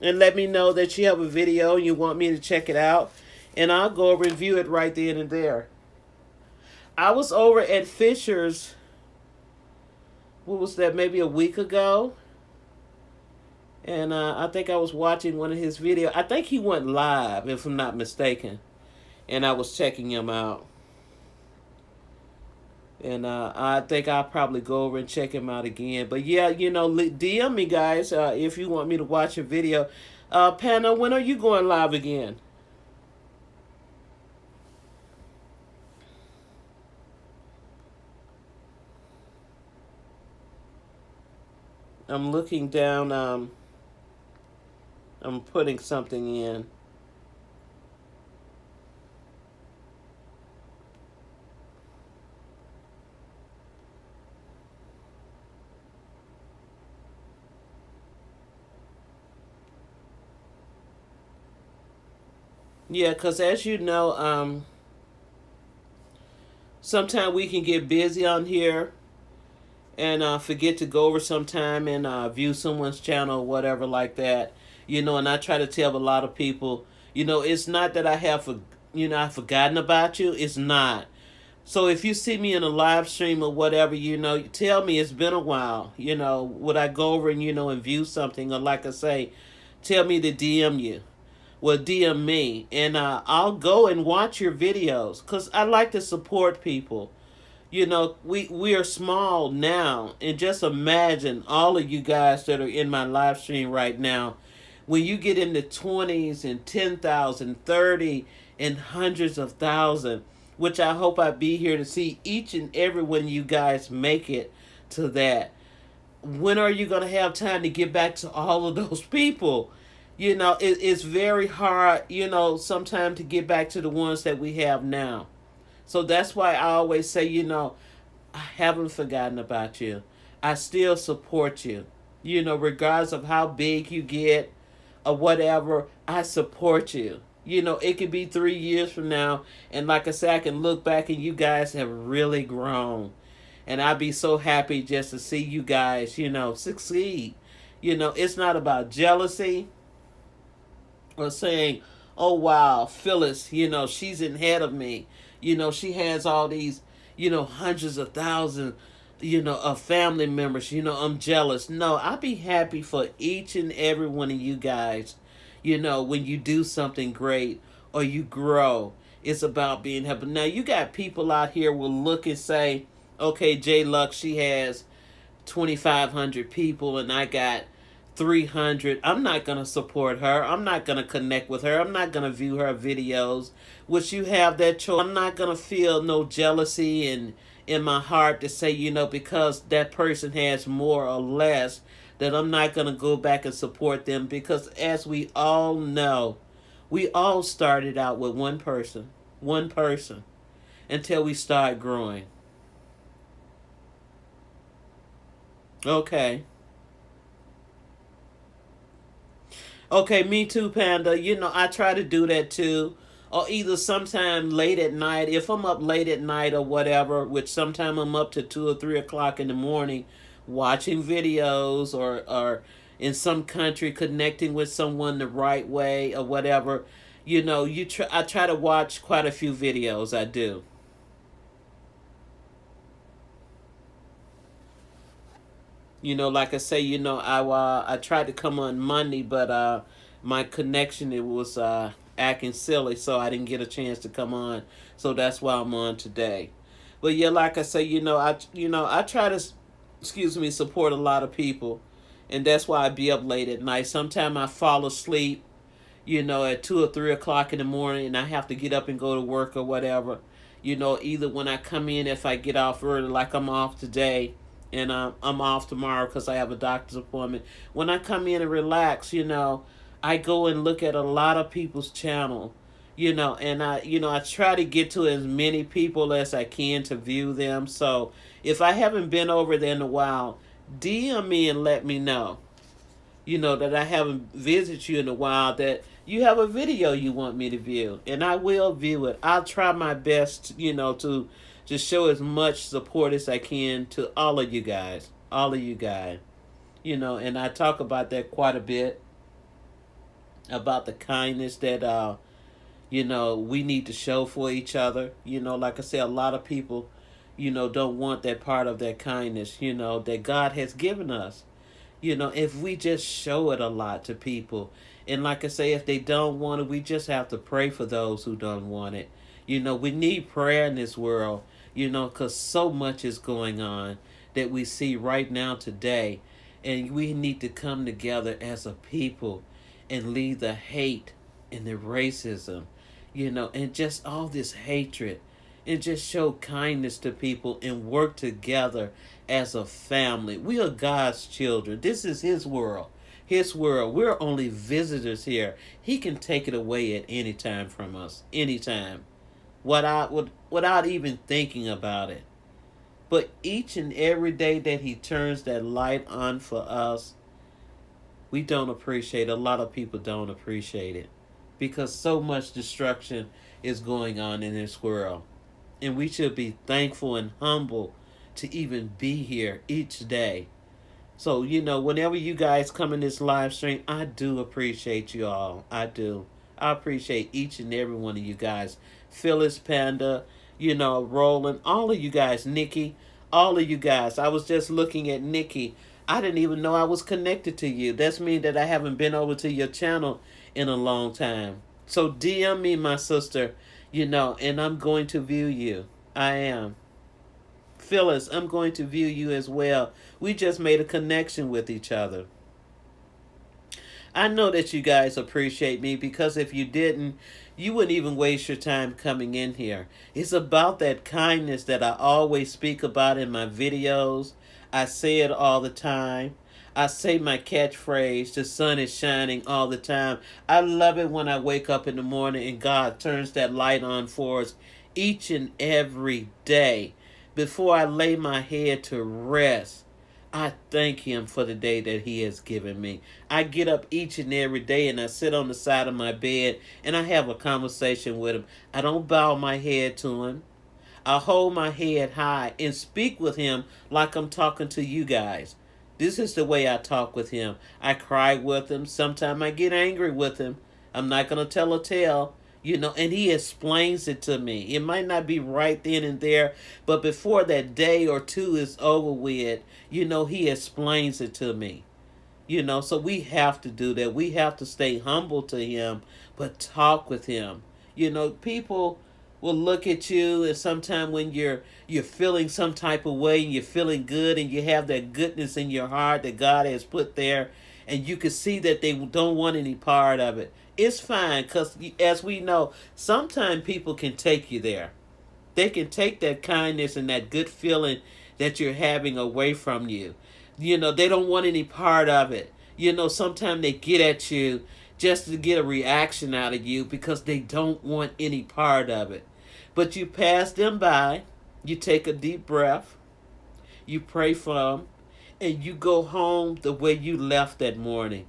and let me know that you have a video and you want me to check it out, and I'll go review it right then and there. I was over at Fisher's, what was that, maybe a week ago, and I think I was watching one of his videos. I think he went live, if I'm not mistaken, and I was checking him out. And I think I'll probably go over and check him out again. But yeah, DM me, guys, if you want me to watch a video. Panda, when are you going live again? I'm looking down. I'm putting something in. Yeah, because as you know, sometimes we can get busy on here and forget to go over sometime and view someone's channel or whatever like that. And I try to tell a lot of people, it's not that I have, I've forgotten about you. It's not. So if you see me in a live stream or whatever, tell me it's been a while. Would I go over and, and view something? Or like I say, tell me to DM you. Well, DM me, and I'll go and watch your videos, because I like to support people. We are small now, and just imagine all of you guys that are in my live stream right now. When you get in the 20s and 10,000, 30, and hundreds of thousands, which I hope I be here to see each and every one of you guys make it to that. When are you going to have time to get back to all of those people? It's very hard, sometimes to get back to the ones that we have now. So that's why I always say, I haven't forgotten about you. I still support you. Regardless of how big you get or whatever, I support you. It could be 3 years from now, and like I said, I can look back and you guys have really grown. And I'd be so happy just to see you guys, succeed. It's not about jealousy or saying, oh wow, Phyllis, she's ahead of me. She has all these, hundreds of thousands, of family members. I'm jealous. No, I'll be happy for each and every one of you guys. When you do something great or you grow, it's about being happy. Now, you got people out here will look and say, okay, J Luck, she has 2,500 people and I got 300. I'm not going to support her. I'm not going to connect with her. I'm not going to view her videos. Which you have that choice. I'm not going to feel no jealousy in my heart to say, because that person has more or less, that I'm not going to go back and support them. Because as we all know, we all started out with one person, until we start growing. Okay. Okay, me too, Panda. I try to do that too. Or either sometime late at night, if I'm up late at night or whatever, which sometime I'm up to 2 or 3 o'clock in the morning watching videos, or in some country connecting with someone the right way or whatever. I try to watch quite a few videos. I do. Like I say, I tried to come on Monday, but my connection, it was acting silly, so I didn't get a chance to come on. So that's why I'm on today. But yeah, like I say, I try to, excuse me, support a lot of people, and that's why I be up late at night. Sometimes I fall asleep, at 2 or 3 o'clock in the morning, and I have to get up and go to work or whatever. Either when I come in, if I get off early, like I'm off today, and I'm off tomorrow because I have a doctor's appointment. When I come in and relax, I go and look at a lot of people's channel, and I try to get to as many people as I can to view them. So if I haven't been over there in a while, DM me and let me know. That I haven't visited you in a while, that you have a video you want me to view, and I will view it. I'll try my best, to show as much support as I can to all of you guys. All of you guys. And I talk about that quite a bit, about the kindness that, we need to show for each other. Like I said, a lot of people, don't want that part of that kindness, that God has given us. If we just show it a lot to people. And like I say, if they don't want it, we just have to pray for those who don't want it. We need prayer in this world, because so much is going on that we see right now today. And we need to come together as a people and leave the hate and the racism, and just all this hatred, and just show kindness to people and work together as a family. We are God's children. This is His world. His world. We're only visitors here. He can take it away at any time from us. Anytime. Without even thinking about it. But each and every day that He turns that light on for us, we don't appreciate it. A lot of people don't appreciate it. Because so much destruction is going on in this world. And we should be thankful and humble to even be here each day. So, whenever you guys come in this live stream, I do appreciate you all. I do. I appreciate each and every one of you guys. Phyllis, Panda, Roland, all of you guys, Nikki, all of you guys. I was just looking at Nikki. I didn't even know I was connected to you. That's mean that I haven't been over to your channel in a long time. So DM me, my sister, and I'm going to view you. I am. Phyllis, I'm going to view you as well. We just made a connection with each other. I know that you guys appreciate me, because if you didn't, you wouldn't even waste your time coming in here. It's about that kindness that I always speak about in my videos. I say it all the time. I say my catchphrase, the sun is shining, all the time. I love it when I wake up in the morning and God turns that light on for us each and every day. Before I lay my head to rest, I thank Him for the day that He has given me. I get up each and every day and I sit on the side of my bed and I have a conversation with Him. I don't bow my head to Him. I hold my head high and speak with Him like I'm talking to you guys. This is the way I talk with Him. I cry with Him. Sometimes I get angry with Him. I'm not going to tell a tale. And He explains it to me. It might not be right then and there, but before that day or two is over with, He explains it to me. So we have to do that. We have to stay humble to Him, but talk with Him. People will look at you, and sometime when you're feeling some type of way and you're feeling good and you have that goodness in your heart that God has put there, and you can see that they don't want any part of it. It's fine, because as we know, sometimes people can take you there. They can take that kindness and that good feeling that you're having away from you. They don't want any part of it. Sometimes they get at you just to get a reaction out of you because they don't want any part of it. But you pass them by, you take a deep breath, you pray for them, and you go home the way you left that morning.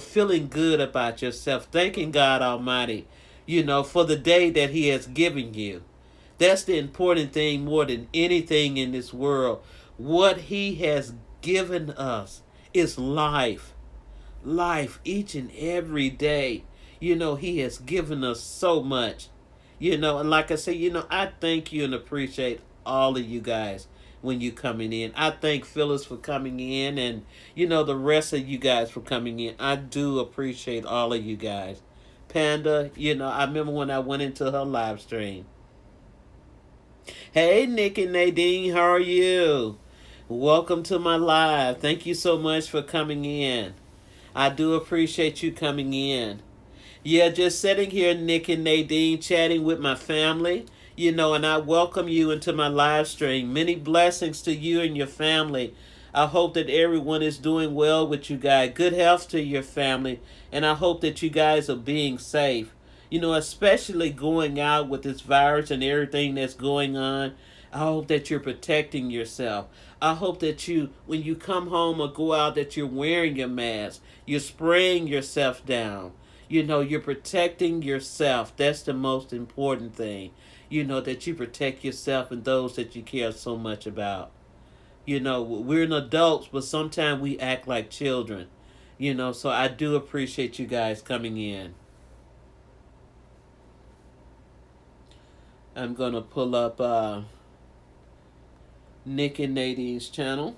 Feeling good about yourself, thanking God Almighty, for the day that He has given you. That's the important thing more than anything in this world. What He has given us is life. Life each and every day. He has given us so much. And like I say, I thank you and appreciate all of you guys when you coming in. I thank Phyllis for coming in, and the rest of you guys for coming in. I do appreciate all of you guys. Panda, I remember when I went into her live stream. Hey, Nick and Nadine, how are you? Welcome to my live. Thank you so much for coming in. I do appreciate you coming in. Yeah, just sitting here, Nick and Nadine, chatting with my family, and I welcome you into my live stream. Many blessings to you and your family. I hope that everyone is doing well with you guys. Good health to your family, and I hope that you guys are being safe. Especially going out with this virus and everything that's going on. I hope that you're protecting yourself. I hope that when you come home or go out, that you're wearing your mask. You're spraying yourself down. You're protecting yourself. That's the most important thing. That you protect yourself and those that you care so much about. We're an adults, but sometimes we act like children. So I do appreciate you guys coming in. I'm going to pull up Nick and Nadine's channel.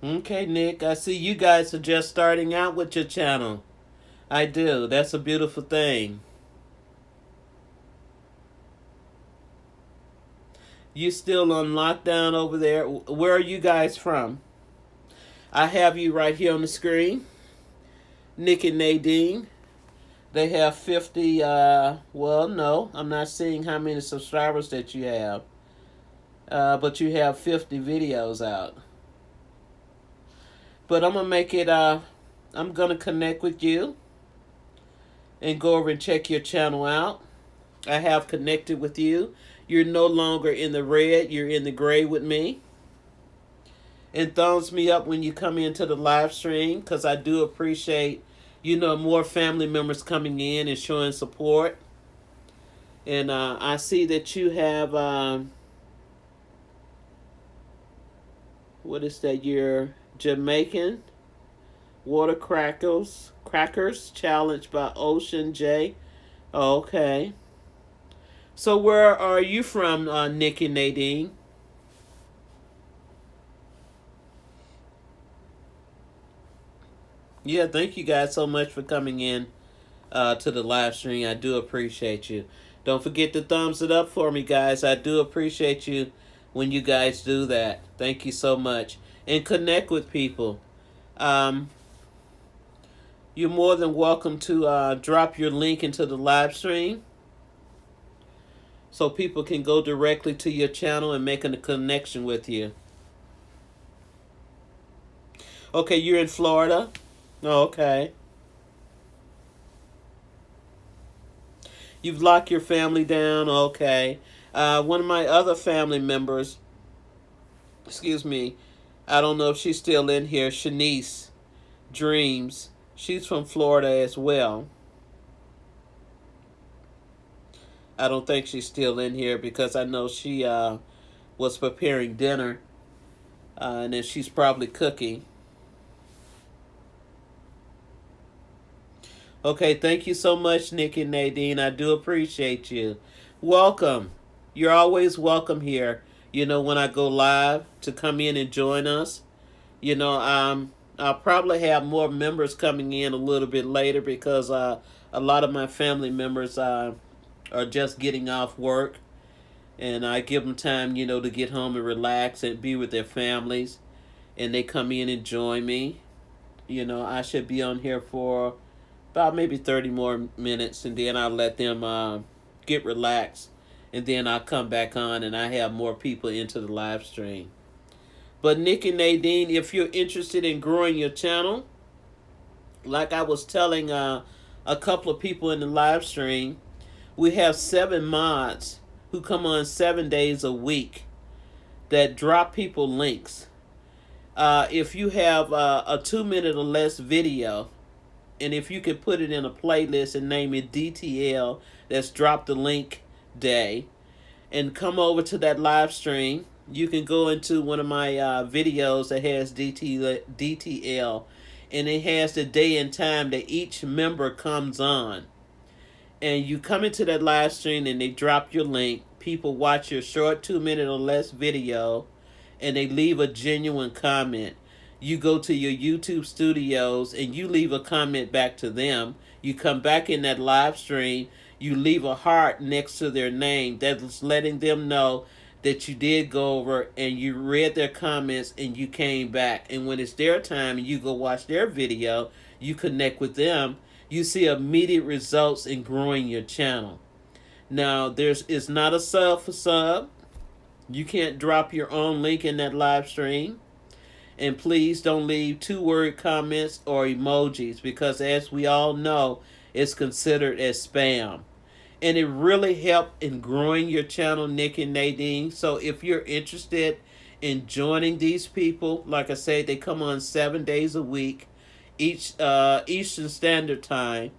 Okay, Nick, I see you guys are just starting out with your channel. I do. That's a beautiful thing. You still on lockdown over there? Where are you guys from? I have you right here on the screen. Nick and Nadine. They have 50, well, no, I'm not seeing how many subscribers that you have. But you have 50 videos out. But I'm going to make it, I'm going to connect with you and go over and check your channel out. I have connected with you. You're no longer in the red. You're in the gray with me. And thumbs me up when you come into the live stream, because I do appreciate, more family members coming in and showing support. And I see that you have, what is that? You're Jamaican. Water Crackers challenged by Ocean J. Oh, okay. So where are you from, Nick and Nadine? Yeah, thank you guys so much for coming in to the live stream. I do appreciate you. Don't forget to thumbs it up for me, guys. I do appreciate you when you guys do that. Thank you so much. And connect with people. You're more than welcome to drop your link into the live stream so people can go directly to your channel and make a connection with you. Okay, you're in Florida? Oh, okay. You've locked your family down? Okay. One of my other family members, excuse me, I don't know if she's still in here, Shanice Dreams. She's from Florida as well. I don't think she's still in here because I know she was preparing dinner. And then she's probably cooking. Okay, thank you so much, Nick and Nadine. I do appreciate you. Welcome. You're always welcome here. When I go live to come in and join us. I'll probably have more members coming in a little bit later because a lot of my family members are just getting off work, and I give them time, to get home and relax and be with their families, and they come in and join me. I should be on here for about maybe 30 more minutes, and then I'll let them get relaxed, and then I'll come back on and I have more people into the live stream. But Nick and Nadine, if you're interested in growing your channel, like I was telling a couple of people in the live stream, we have 7 mods who come on 7 days a week that drop people links. If you have a 2-minute or less video, and if you could put it in a playlist and name it DTL, that's drop the link day, and come over to that live stream, you can go into one of my videos that has DTL, and it has the day and time that each member comes on. And you come into that live stream and they drop your link. People watch your short 2-minute or less video, and they leave a genuine comment. You go to your YouTube studios and you leave a comment back to them. You come back in that live stream, you leave a heart next to their name. That's letting them know that you did go over and you read their comments and you came back. And when it's their time and you go watch their video, you connect with them, you see immediate results in growing your channel. Now, it's not a sub for sub. You can't drop your own link in that live stream. And please don't leave 2-word comments or emojis, because as we all know, it's considered as spam. And it really helped in growing your channel, Nick and Nadine. So if you're interested in joining these people, like I say, they come on 7 days a week, Eastern Standard Time,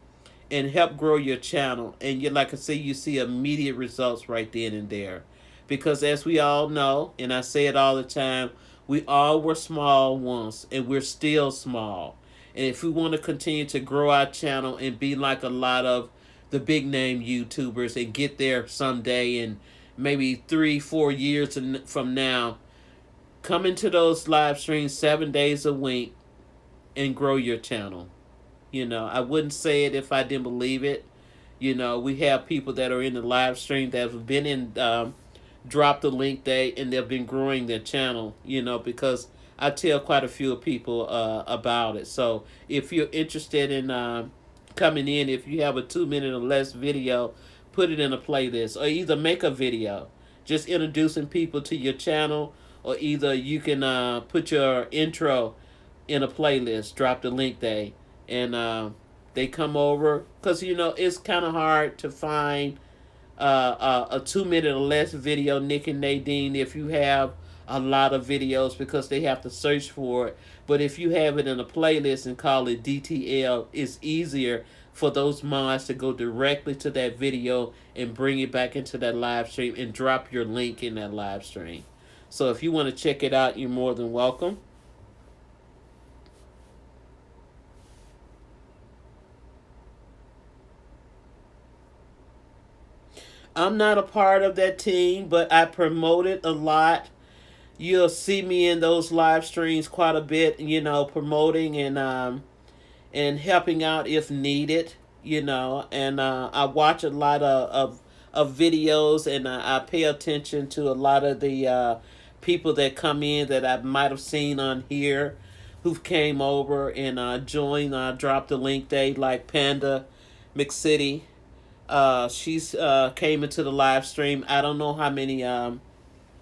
and help grow your channel. And like I say, you see immediate results right then and there. Because as we all know, and I say it all the time, we all were small once, and we're still small. And if we want to continue to grow our channel and be like a lot of the big name YouTubers and get there someday, and maybe 3-4 years from now, come into those live streams 7 days a week and grow your channel. I wouldn't say it if I didn't believe it. We have people that are in the live stream that have been in Drop the Link Day, and they've been growing their channel, because I tell quite a few people about it. So if you're interested in coming in, if you have a 2-minute or less video, put it in a playlist, or either make a video just introducing people to your channel, or either you can put your intro in a playlist, Drop the Link Day, and they come over, because it's kind of hard to find a 2-minute or less video, Nick and Nadine, if you have a lot of videos, because they have to search for it. But if you have it in a playlist and call it DTL, it's easier for those mods to go directly to that video and bring it back into that live stream and drop your link in that live stream. So if you want to check it out, you're more than welcome. I'm not a part of that team, but I promote it a lot. You'll see me in those live streams quite a bit, promoting and helping out if needed, and I watch a lot of videos, and I pay attention to a lot of the people that come in that I might have seen on here who've came over and joined Drop the Link Day, like Panda McCity. She's came into the live stream. I don't know how many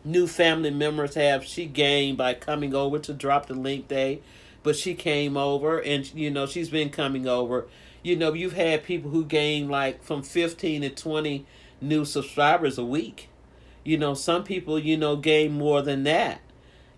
new family members have she gained by coming over to Drop the Link Day, but she came over, and she's been coming over. You've had people who gain like from 15 to 20 new subscribers a week. Some people gain more than that.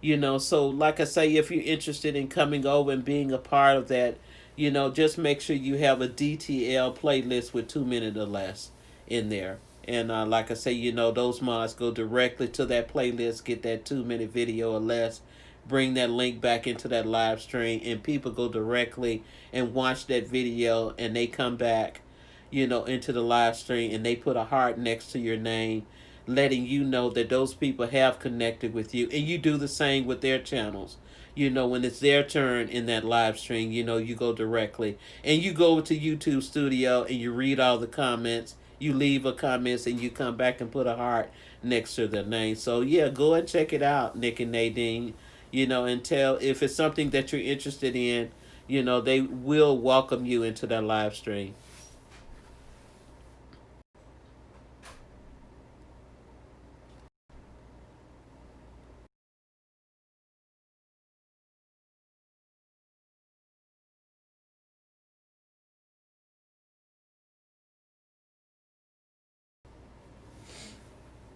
So like I say, if you're interested in coming over and being a part of that, just make sure you have a DTL playlist with 2 minutes or less in there. And like I say, those mods go directly to that playlist, get that 2-minute video or less, bring that link back into that live stream, and people go directly and watch that video, and they come back, into the live stream, and they put a heart next to your name, letting you know that those people have connected with you, and you do the same with their channels. When it's their turn in that live stream, you go directly and you go to YouTube Studio and you read all the comments, you leave a comments, and you come back and put a heart next to their name. So yeah, go and check it out, Nick and Nadine. And tell if it's something that you're interested in. They will welcome you into their live stream.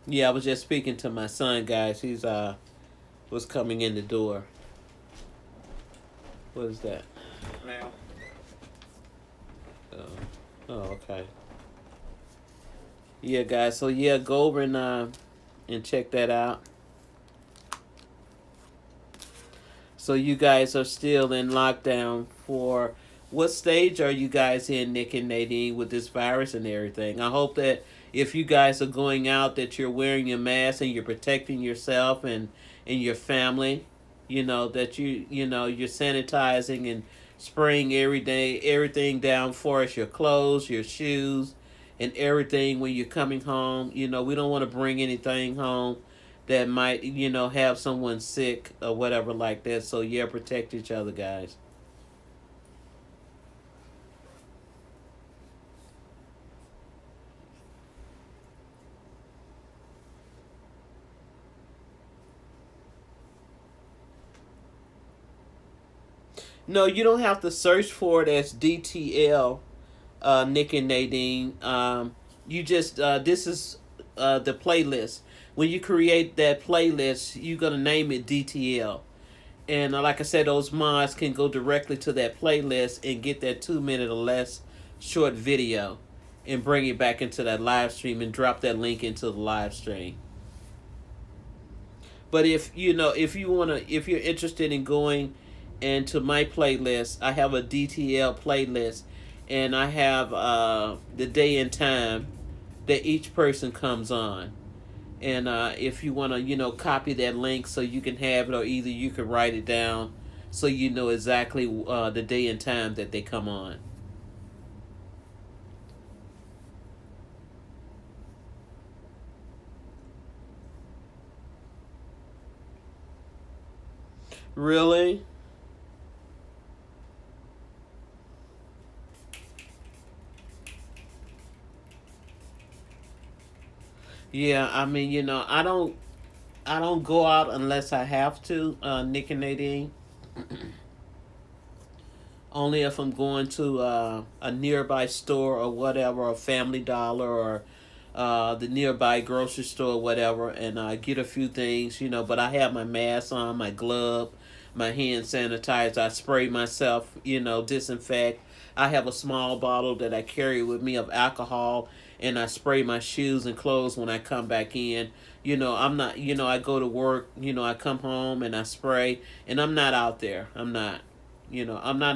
Yeah, I was just speaking to my son, guys. He's was coming in the door. What is that? Now. Oh, okay. Yeah, guys. So yeah, go over and check that out. So you guys are still in lockdown for what stage are you guys in, Nick and Nadine, with this virus and everything? I hope that if you guys are going out that you're wearing your mask and you're protecting yourself and your family, that you're sanitizing and spraying every day everything down for us, your clothes, your shoes, and everything when you're coming home. We don't want to bring anything home that might, have someone sick or whatever like that. So yeah, protect each other, guys. No, you don't have to search for it as DTL, Nick and Nadine. You just this is the playlist. When you create that playlist, you're gonna name it DTL. And like I said, those mods can go directly to that playlist and get that 2 minute or less short video and bring it back into that live stream and drop that link into the live stream. But if you're interested in going into my playlist, I have a DTL playlist, and I have the day and time that each person comes on. And if you want to, copy that link so you can have it, or either you can write it down so you know exactly the day and time that they come on. Really? Yeah, I mean, I don't go out unless I have to, Nick and Nadine. Only if I'm going to a nearby store or whatever, a Family Dollar or the nearby grocery store or whatever, and get a few things, But I have my mask on, my glove, my hand sanitizer. I spray myself, disinfect. I have a small bottle that I carry with me of alcohol, and I spray my shoes and clothes when I come back in. I'm not, I go to work, I come home and I spray, and I'm not out there. I'm not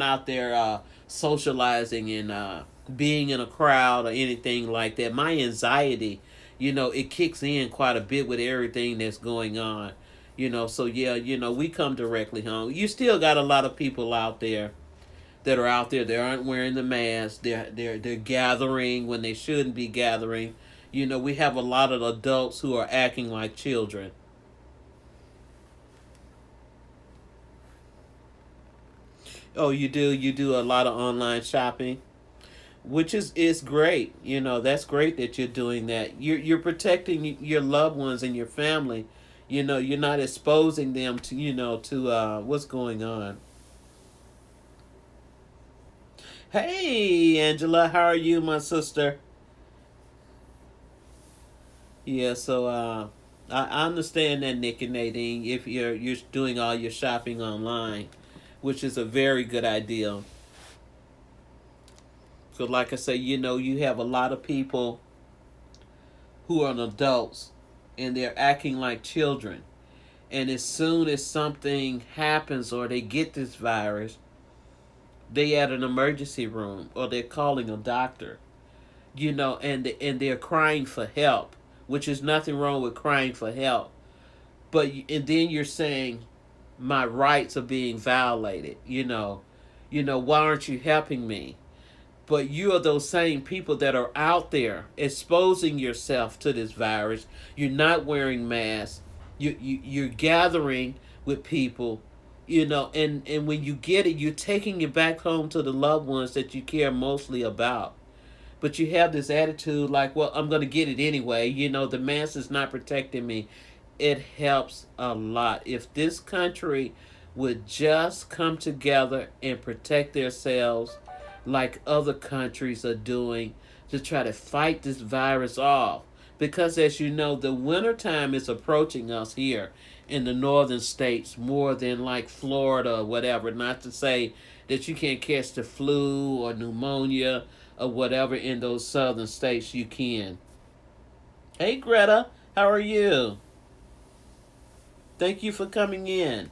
out there socializing and being in a crowd or anything like that. My anxiety, it kicks in quite a bit with everything that's going on. So yeah, we come directly home. You still got a lot of people out there that are out there. They aren't wearing the mask. They're gathering when they shouldn't be gathering. We have a lot of adults who are acting like children. Oh, you do a lot of online shopping, which is great. That's great that you're doing that. You're protecting your loved ones and your family. You're not exposing them to what's going on. Hey, Angela, how are you, my sister? Yeah, so I understand that, Nick and Nadine, if you're doing all your shopping online, which is a very good idea. So, like I say, you have a lot of people who are adults and they're acting like children. And as soon as something happens or they get this virus, they at an emergency room or they're calling a doctor, and they're crying for help, which is nothing wrong with crying for help. And then you're saying my rights are being violated. Why aren't you helping me? But you are those same people that are out there exposing yourself to this virus. You're not wearing masks. You're gathering with people, and when you get it, you're taking it back home to the loved ones that you care mostly about. But you have this attitude like, well, I'm going to get it anyway. The mask is not protecting me. It helps a lot. If this country would just come together and protect themselves like other countries are doing to try to fight this virus off. Because as you know, the wintertime is approaching us here in the northern states more than like Florida or whatever. Not to say that you can't catch the flu or pneumonia or whatever in those southern states, you can. Hey Greta, how are you? Thank you for coming in.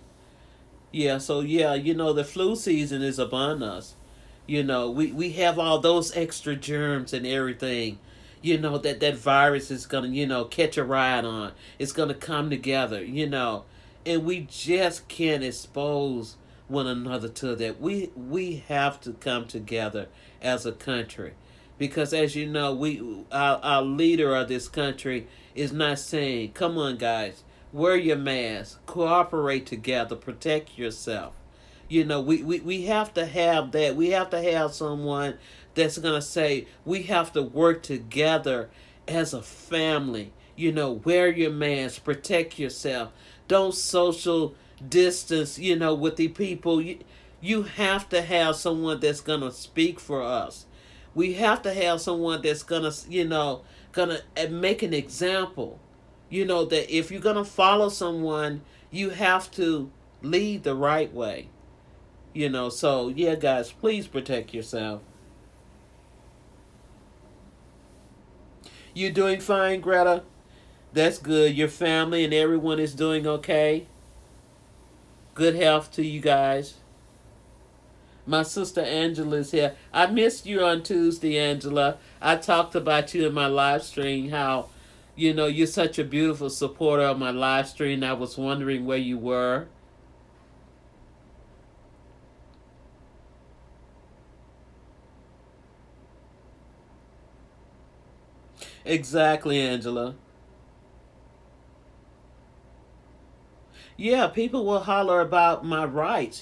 The flu season is upon us. We have all those extra germs and everything. That virus is gonna, catch a ride on. It's gonna come together, and we just can't expose one another to that. We have to come together as a country, because as you know, our leader of this country is not saying, "Come on, guys, wear your mask, cooperate together, protect yourself." We have to have that. We have to have someone that's going to say, we have to work together as a family. Wear your mask, protect yourself. Don't social distance, with the people. You have to have someone that's going to speak for us. We have to have someone that's going to, going to make an example. That if you're going to follow someone, you have to lead the right way. So yeah, guys, please protect yourself. You doing fine, Greta? That's good. Your family and everyone is doing okay? Good health to you guys. My sister Angela is here. I missed you on Tuesday, Angela. I talked about you in my live stream, how, you're such a beautiful supporter of my live stream. I was wondering where you were. Exactly, Angela. Yeah, people will holler about my rights,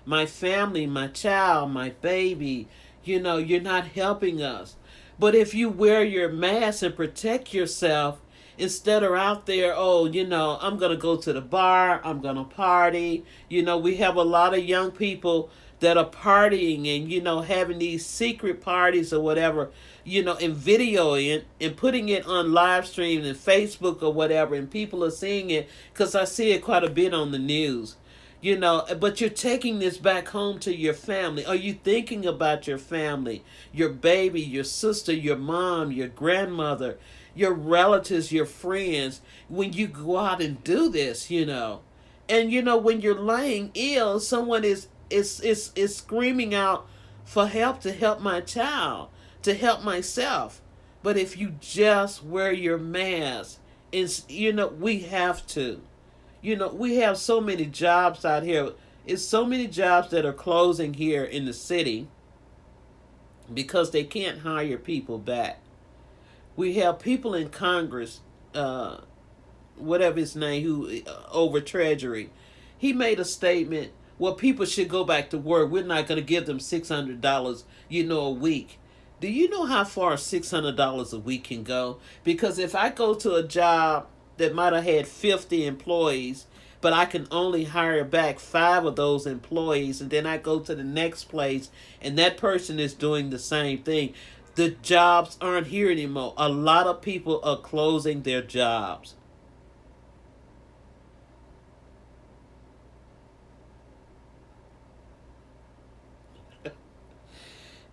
my family, my child, my baby. You're not helping us. But if you wear your mask and protect yourself, instead of out there, oh, I'm going to go to the bar, I'm going to party. We have a lot of young people that are partying and, having these secret parties or whatever, and videoing it and putting it on live stream and Facebook or whatever, and people are seeing it because I see it quite a bit on the news. But you're taking this back home to your family. Are you thinking about your family, your baby, your sister, your mom, your grandmother, your relatives, your friends, when you go out and do this, And when you're laying ill, someone is screaming out for help, to help my child, to help myself. But if you just wear your mask, we have to. We have so many jobs out here. It's so many jobs that are closing here in the city because they can't hire people back. We have people in Congress, whatever his name, who over Treasury. He made a statement. Well, people should go back to work. We're not going to give them $600, a week. Do you know how far $600 a week can go? Because if I go to a job that might have had 50 employees, but I can only hire back 5 of those employees, and then I go to the next place, and that person is doing the same thing. The jobs aren't here anymore. A lot of people are closing their jobs.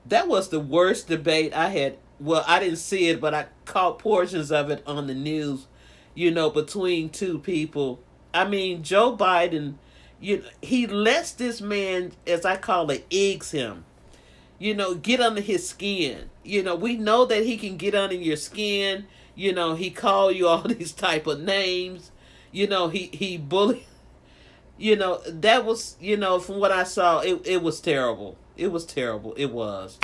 That was the worst debate I had. Well, I didn't see it, but I caught portions of it on the news, between two people. I mean, Joe Biden, he lets this man, as I call it, eggs him. Get under his skin. We know that he can get under your skin. He call you all these type of names. He bully. That was, from what I saw, it was terrible. It was terrible. It was.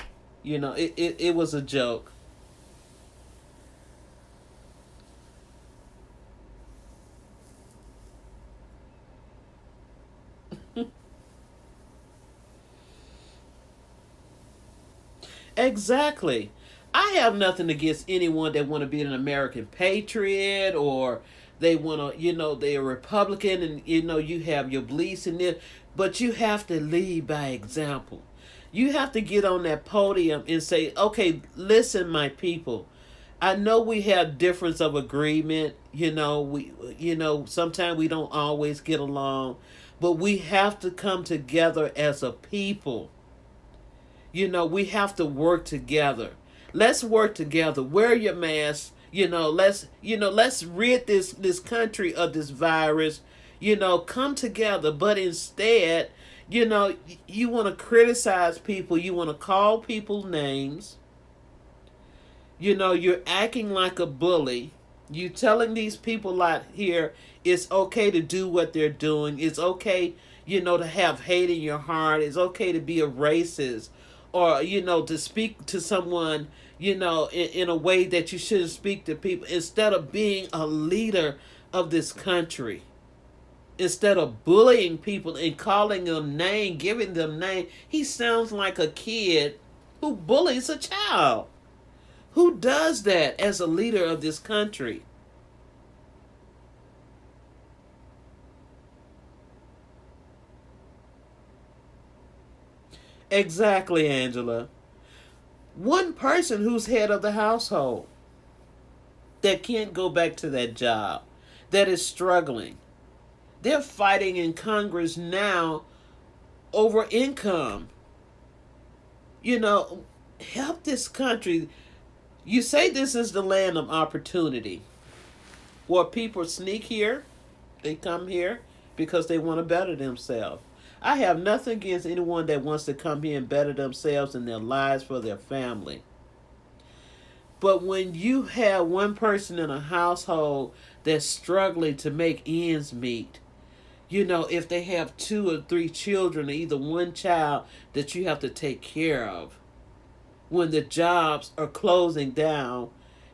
It was a joke. Exactly. I have nothing against anyone that want to be an American patriot, or they want to, they're a Republican, and you have your beliefs in it, but you have to lead by example. You have to get on that podium and say, okay, listen, my people. I know we have difference of agreement. Sometimes we don't always get along, but we have to come together as a people. We have to work together. Let's work together. Wear your mask. Let's rid this country of this virus. Come together. But instead, you want to criticize people. You want to call people names. You're acting like a bully. You telling these people out here it's okay to do what they're doing. It's okay, to have hate in your heart. It's okay to be a racist, or to speak to someone, in a way that you shouldn't speak to people, instead of being a leader of this country. Instead of bullying people and calling them name, giving them name, he sounds like a kid who bullies a child. Who does that as a leader of this country? Exactly, Angela. One person who's head of the household that can't go back to that job, that is struggling. They're fighting in Congress now over income. Help this country. You say this is the land of opportunity, where people sneak here, they come here because they want to better themselves. I have nothing against anyone that wants to come here and better themselves and their lives for their family. But when you have one person in a household that's struggling to make ends meet, if they have 2 or 3 children, or either one child that you have to take care of, when the jobs are closing down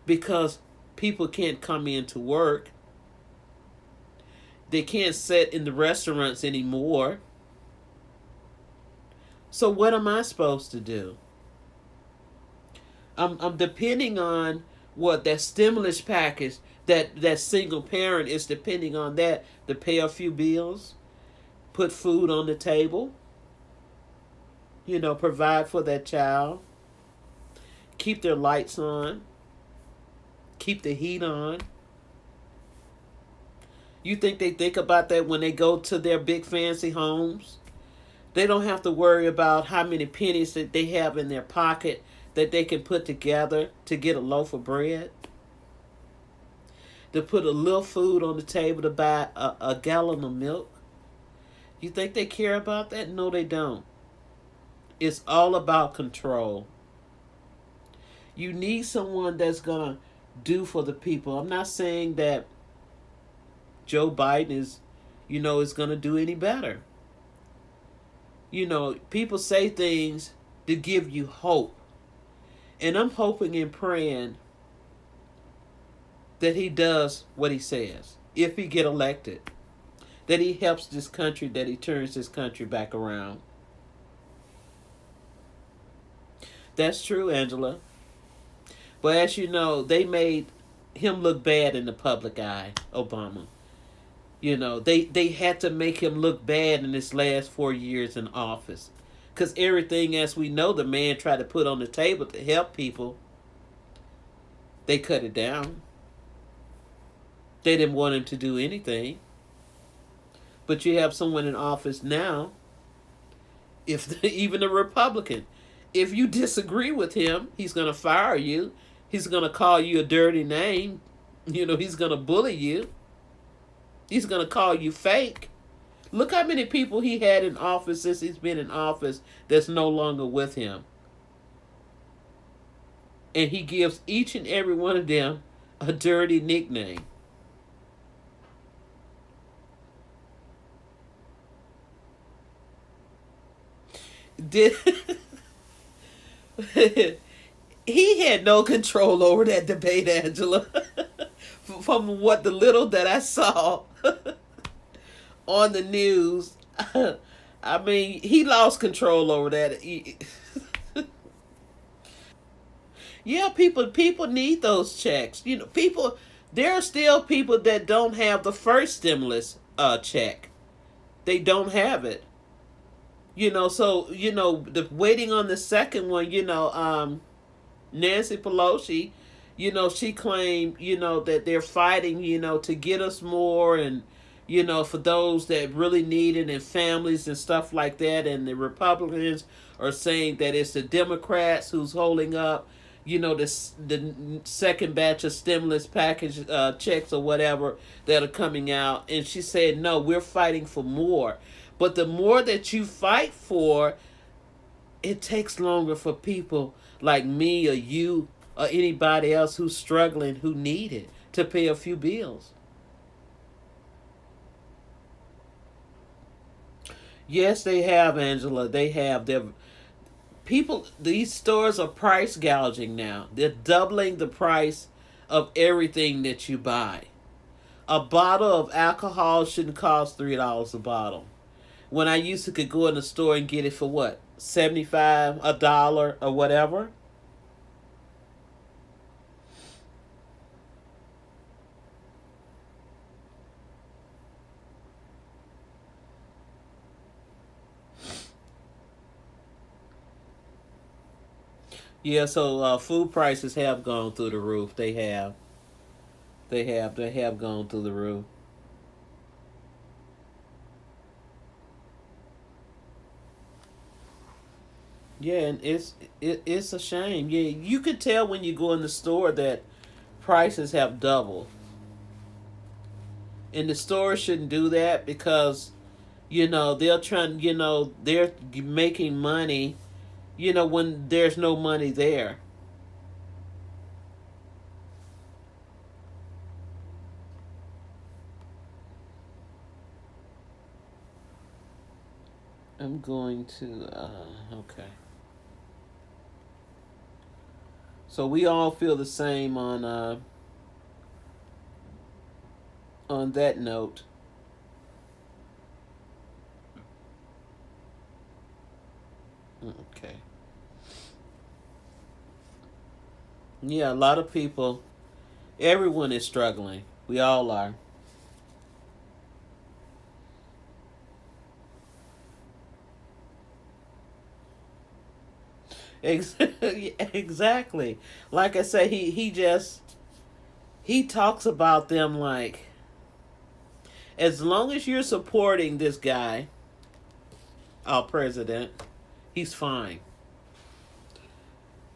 because people can't come in to work, they can't sit in the restaurants anymore. So what am I supposed to do? I'm depending on what that stimulus package, that single parent is depending on that to pay a few bills, put food on the table, provide for that child, keep their lights on, keep the heat on. You think they think about that when they go to their big fancy homes? They don't have to worry about how many pennies that they have in their pocket that they can put together to get a loaf of bread, to put a little food on the table, to buy a gallon of milk. You think they care about that? No, they don't. It's all about control. You need someone that's going to do for the people. I'm not saying that Joe Biden is going to do any better. People say things to give you hope. And I'm hoping and praying that he does what he says. If he get elected, that he helps this country, that he turns this country back around. That's true, Angela. But as you know, they made him look bad in the public eye, Obama. They had to make him look bad in his last 4 years in office. Because everything, as we know, the man tried to put on the table to help people, they cut it down. They didn't want him to do anything. But you have someone in office now, even a Republican, if you disagree with him, he's going to fire you. He's going to call you a dirty name. He's going to bully you. He's going to call you fake. Look how many people he had in office since he's been in office that's no longer with him. And he gives each and every one of them a dirty nickname. Did he had no control over that debate, Angela. From what the little that I saw on the news, I mean, he lost control over that. Yeah, people need those checks. You know, people there are still people that don't have the first stimulus check. They don't have it. You know, so the waiting on the second one. Nancy Pelosi, she claimed, that they're fighting, to get us more, and for those that really need it, and families and stuff like that. And the Republicans are saying that it's the Democrats who's holding up, the second batch of stimulus package checks or whatever that are coming out. And she said, no, we're fighting for more. But the more that you fight for, it takes longer for people like me or you or anybody else who's struggling, who need it, to pay a few bills. Yes, they have, Angela. They have. These stores are price gouging now. They're doubling the price of everything that you buy. A bottle of alcohol shouldn't cost $3 a bottle. When I used to could go in the store and get it for what? 75, a dollar, or whatever. Yeah, so food prices have gone through the roof. They have. They have gone through the roof. Yeah, and it's a shame. Yeah, you could tell when you go in the store that prices have doubled. And the store shouldn't do that because they're trying, they're making money, when there's no money there. I'm going to okay. So we all feel the same on that note. Okay. Yeah, a lot of people, everyone is struggling. We all are. Exactly. Like I say, he talks about them like, as long as you're supporting this guy, our president, he's fine.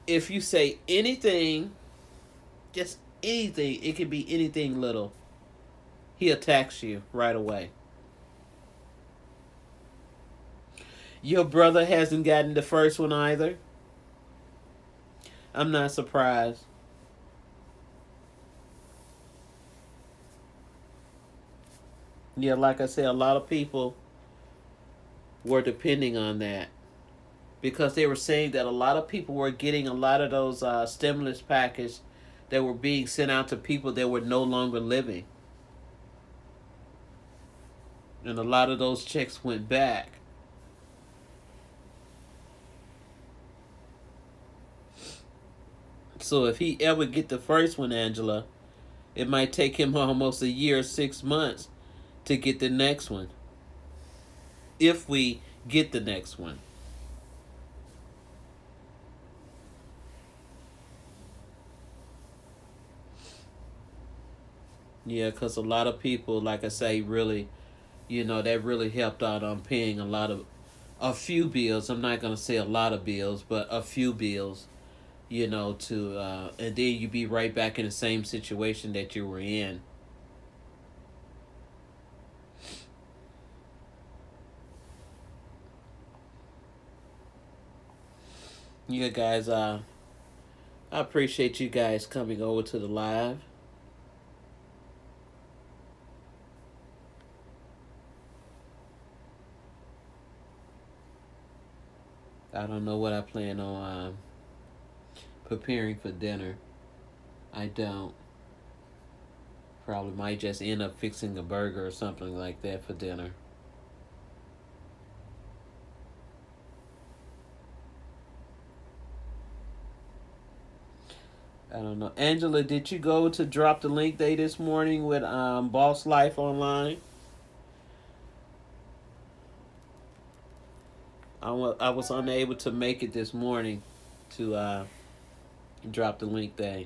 If you say anything, just anything, it could be anything little, he attacks you right away. Your brother hasn't gotten the first one either. I'm not surprised. Yeah, like I said, a lot of people were depending on that because they were saying that a lot of people were getting a lot of those stimulus packages that were being sent out to people that were no longer living. And a lot of those checks went back. So if he ever get the first one, Angela, it might take him almost a year, 6 months to get the next one. If we get the next one. Yeah, because a lot of people, like I say, really, that really helped out on paying a few bills. I'm not going to say a lot of bills, but a few bills, and then you be right back in the same situation that you were in. You guys, I appreciate you guys coming over to the live. I don't know what I plan on preparing for dinner. I don't. Probably might just end up fixing a burger or something like that for dinner. I don't know. Angela, did you go to drop the link day this morning with Boss Life Online? I was unable to make it this morning to drop the link day.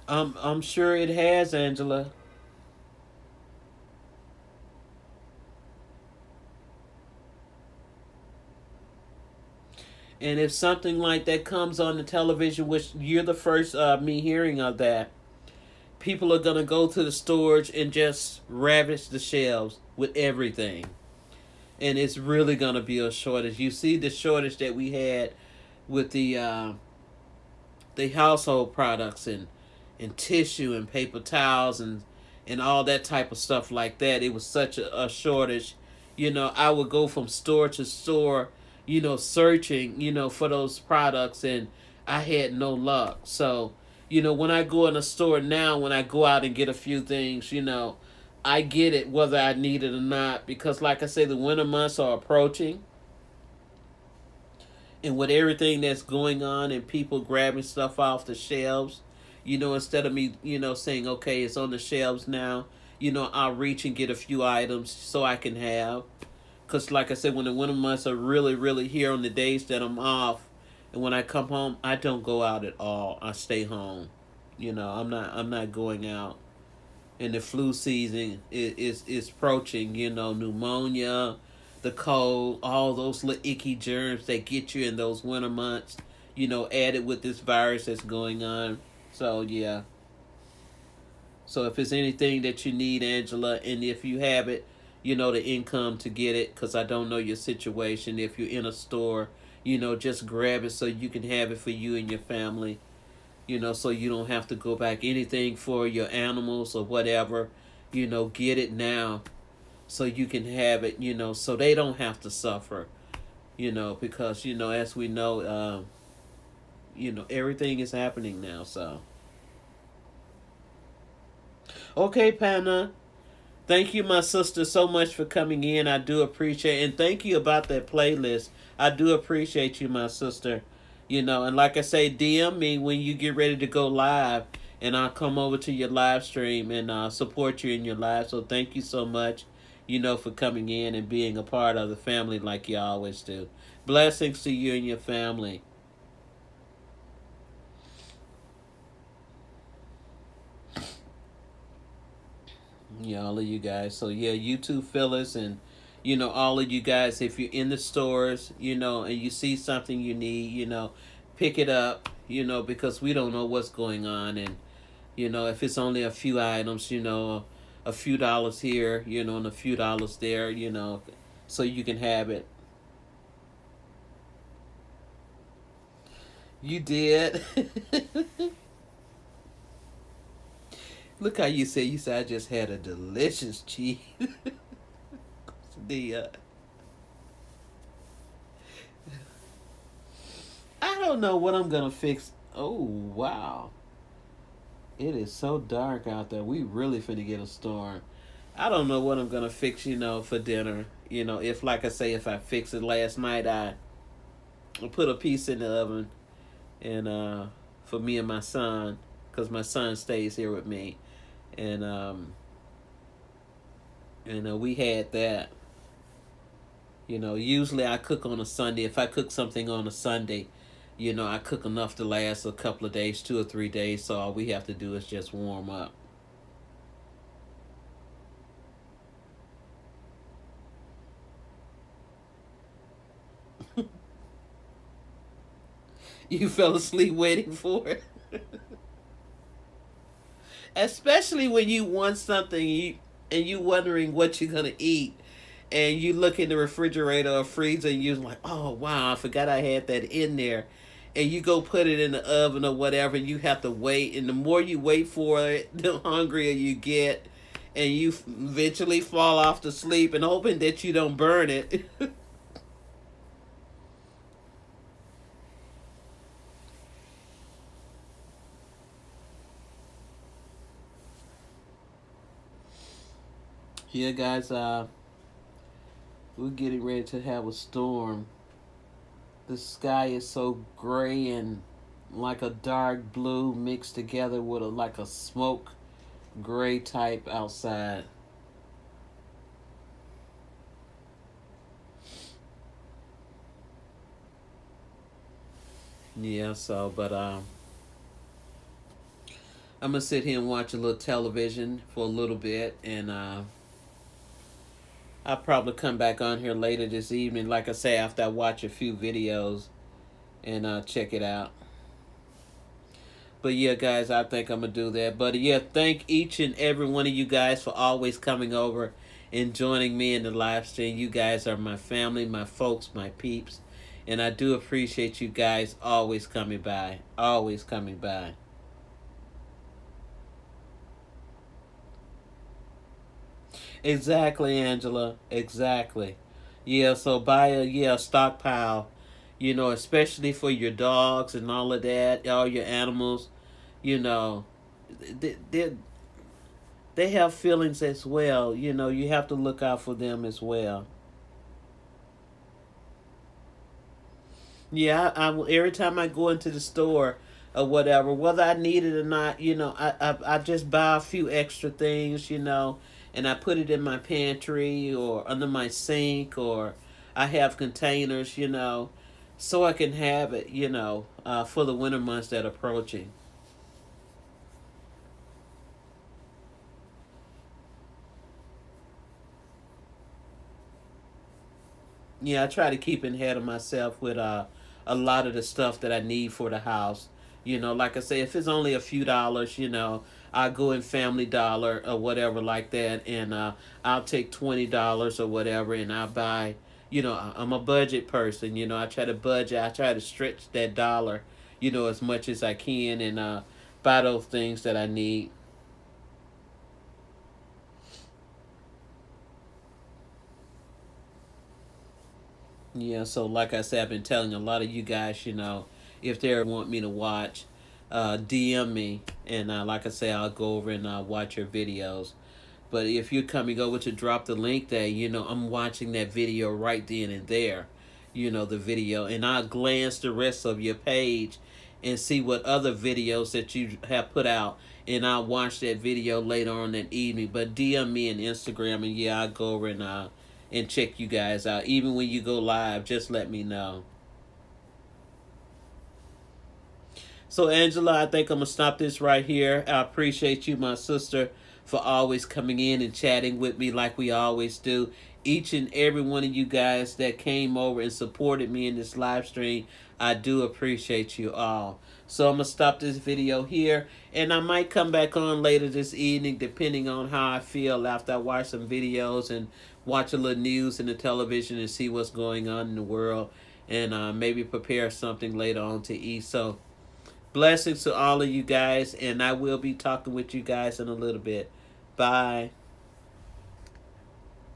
I'm sure it has, Angela. And if something like that comes on the television, which you're the first me hearing of that, people are gonna go to the storage and just ravage the shelves with everything, and it's really gonna be a shortage. You see the shortage that we had with the household products and tissue and paper towels and all that type of stuff like that. It was such a shortage. I would go from store to store, searching, for those products, and I had no luck. So, when I go in a store now, when I go out and get a few things, I get it whether I need it or not, because like I say, the winter months are approaching, and with everything that's going on and people grabbing stuff off the shelves, instead of me, saying, okay, it's on the shelves now, I'll reach and get a few items so I can have. Because, like I said, when the winter months are really, really here on the days that I'm off, and when I come home, I don't go out at all. I stay home. I'm not going out. And the flu season is approaching. Pneumonia, the cold, all those little icky germs that get you in those winter months. Added with this virus that's going on. So yeah. So if it's anything that you need, Angela, and if you have it, the income to get it, because I don't know your situation. If you're in a store, just grab it so you can have it for you and your family. So you don't have to go back. Anything for your animals or whatever, get it now so you can have it, so they don't have to suffer, because, as we know, everything is happening now. So, okay, Panna. Thank you, my sister, so much for coming in. I do appreciate it. And thank you about that playlist. I do appreciate you, my sister. And like I say, DM me when you get ready to go live, and I'll come over to your live stream and support you in your live. So thank you so much, for coming in and being a part of the family like you always do. Blessings to you and your family. Yeah, all of you guys. So yeah, you too, Phyllis, and all of you guys. If you're in the stores, and you see something you need, pick it up. Because we don't know what's going on, and if it's only a few items, a few dollars here, and a few dollars there, so you can have it. You did. Look how you said I just had a delicious cheese. the I don't know what I'm gonna fix. Oh wow, it is so dark out there. We really finna get a storm. I don't know what I'm gonna fix. For dinner. If like I say, if I fix it last night, I put a piece in the oven, and for me and my son, because my son stays here with me, and we had that. Usually I cook on a Sunday. If I cook something on a Sunday, I cook enough to last a couple of days, 2 or 3 days. So all we have to do is just warm up. You fell asleep waiting for it. Especially when you want something and you wondering what you're gonna eat, and you look in the refrigerator or freezer and you're like, oh wow, I forgot I had that in there, and you go put it in the oven or whatever, and you have to wait, and the more you wait for it, the hungrier you get, and you eventually fall off to sleep and hoping that you don't burn it. Yeah, guys, we're getting ready to have a storm. The sky is so gray and like a dark blue mixed together with like a smoke gray type outside. Yeah, so but I'm gonna sit here and watch a little television for a little bit, and I'll probably come back on here later this evening, like I say, after I watch a few videos and check it out. But yeah, guys, I think I'm gonna do that. But yeah, thank each and every one of you guys for always coming over and joining me in the live stream. You guys are my family, my folks, my peeps, and I do appreciate you guys always coming by, always coming by. Exactly, Angela. Exactly. Yeah, so buy a stockpile, especially for your dogs and all of that, all your animals, you know. They they have feelings as well. You have to look out for them as well. Yeah, every time I go into the store or whatever, whether I need it or not, I just buy a few extra things, and I put it in my pantry or under my sink, or I have containers, so I can have it, for the winter months that are approaching. Yeah, I try to keep ahead of myself with a lot of the stuff that I need for the house. Like I say, if it's only a few dollars, I go in Family Dollar or whatever like that, and I'll take $20 or whatever, and I buy. I'm a budget person. I try to budget. I try to stretch that dollar, as much as I can, and buy those things that I need. Yeah, so like I said, I've been telling a lot of you guys, if they want me to watch, DM me, and like I say, I'll go over and watch your videos. But if you're coming over to drop the link there, I'm watching that video right then and there, the video, and I'll glance the rest of your page and see what other videos that you have put out, and I'll watch that video later on that evening. But DM me on Instagram, and yeah, I'll go over and check you guys out. Even when you go live, just let me know. So, Angela, I think I'm going to stop this right here. I appreciate you, my sister, for always coming in and chatting with me like we always do. Each and every one of you guys that came over and supported me in this live stream, I do appreciate you all. So, I'm going to stop this video here, and I might come back on later this evening, depending on how I feel after I watch some videos and watch a little news in the television and see what's going on in the world, and maybe prepare something later on to eat. So, blessings to all of you guys, and I will be talking with you guys in a little bit. Bye.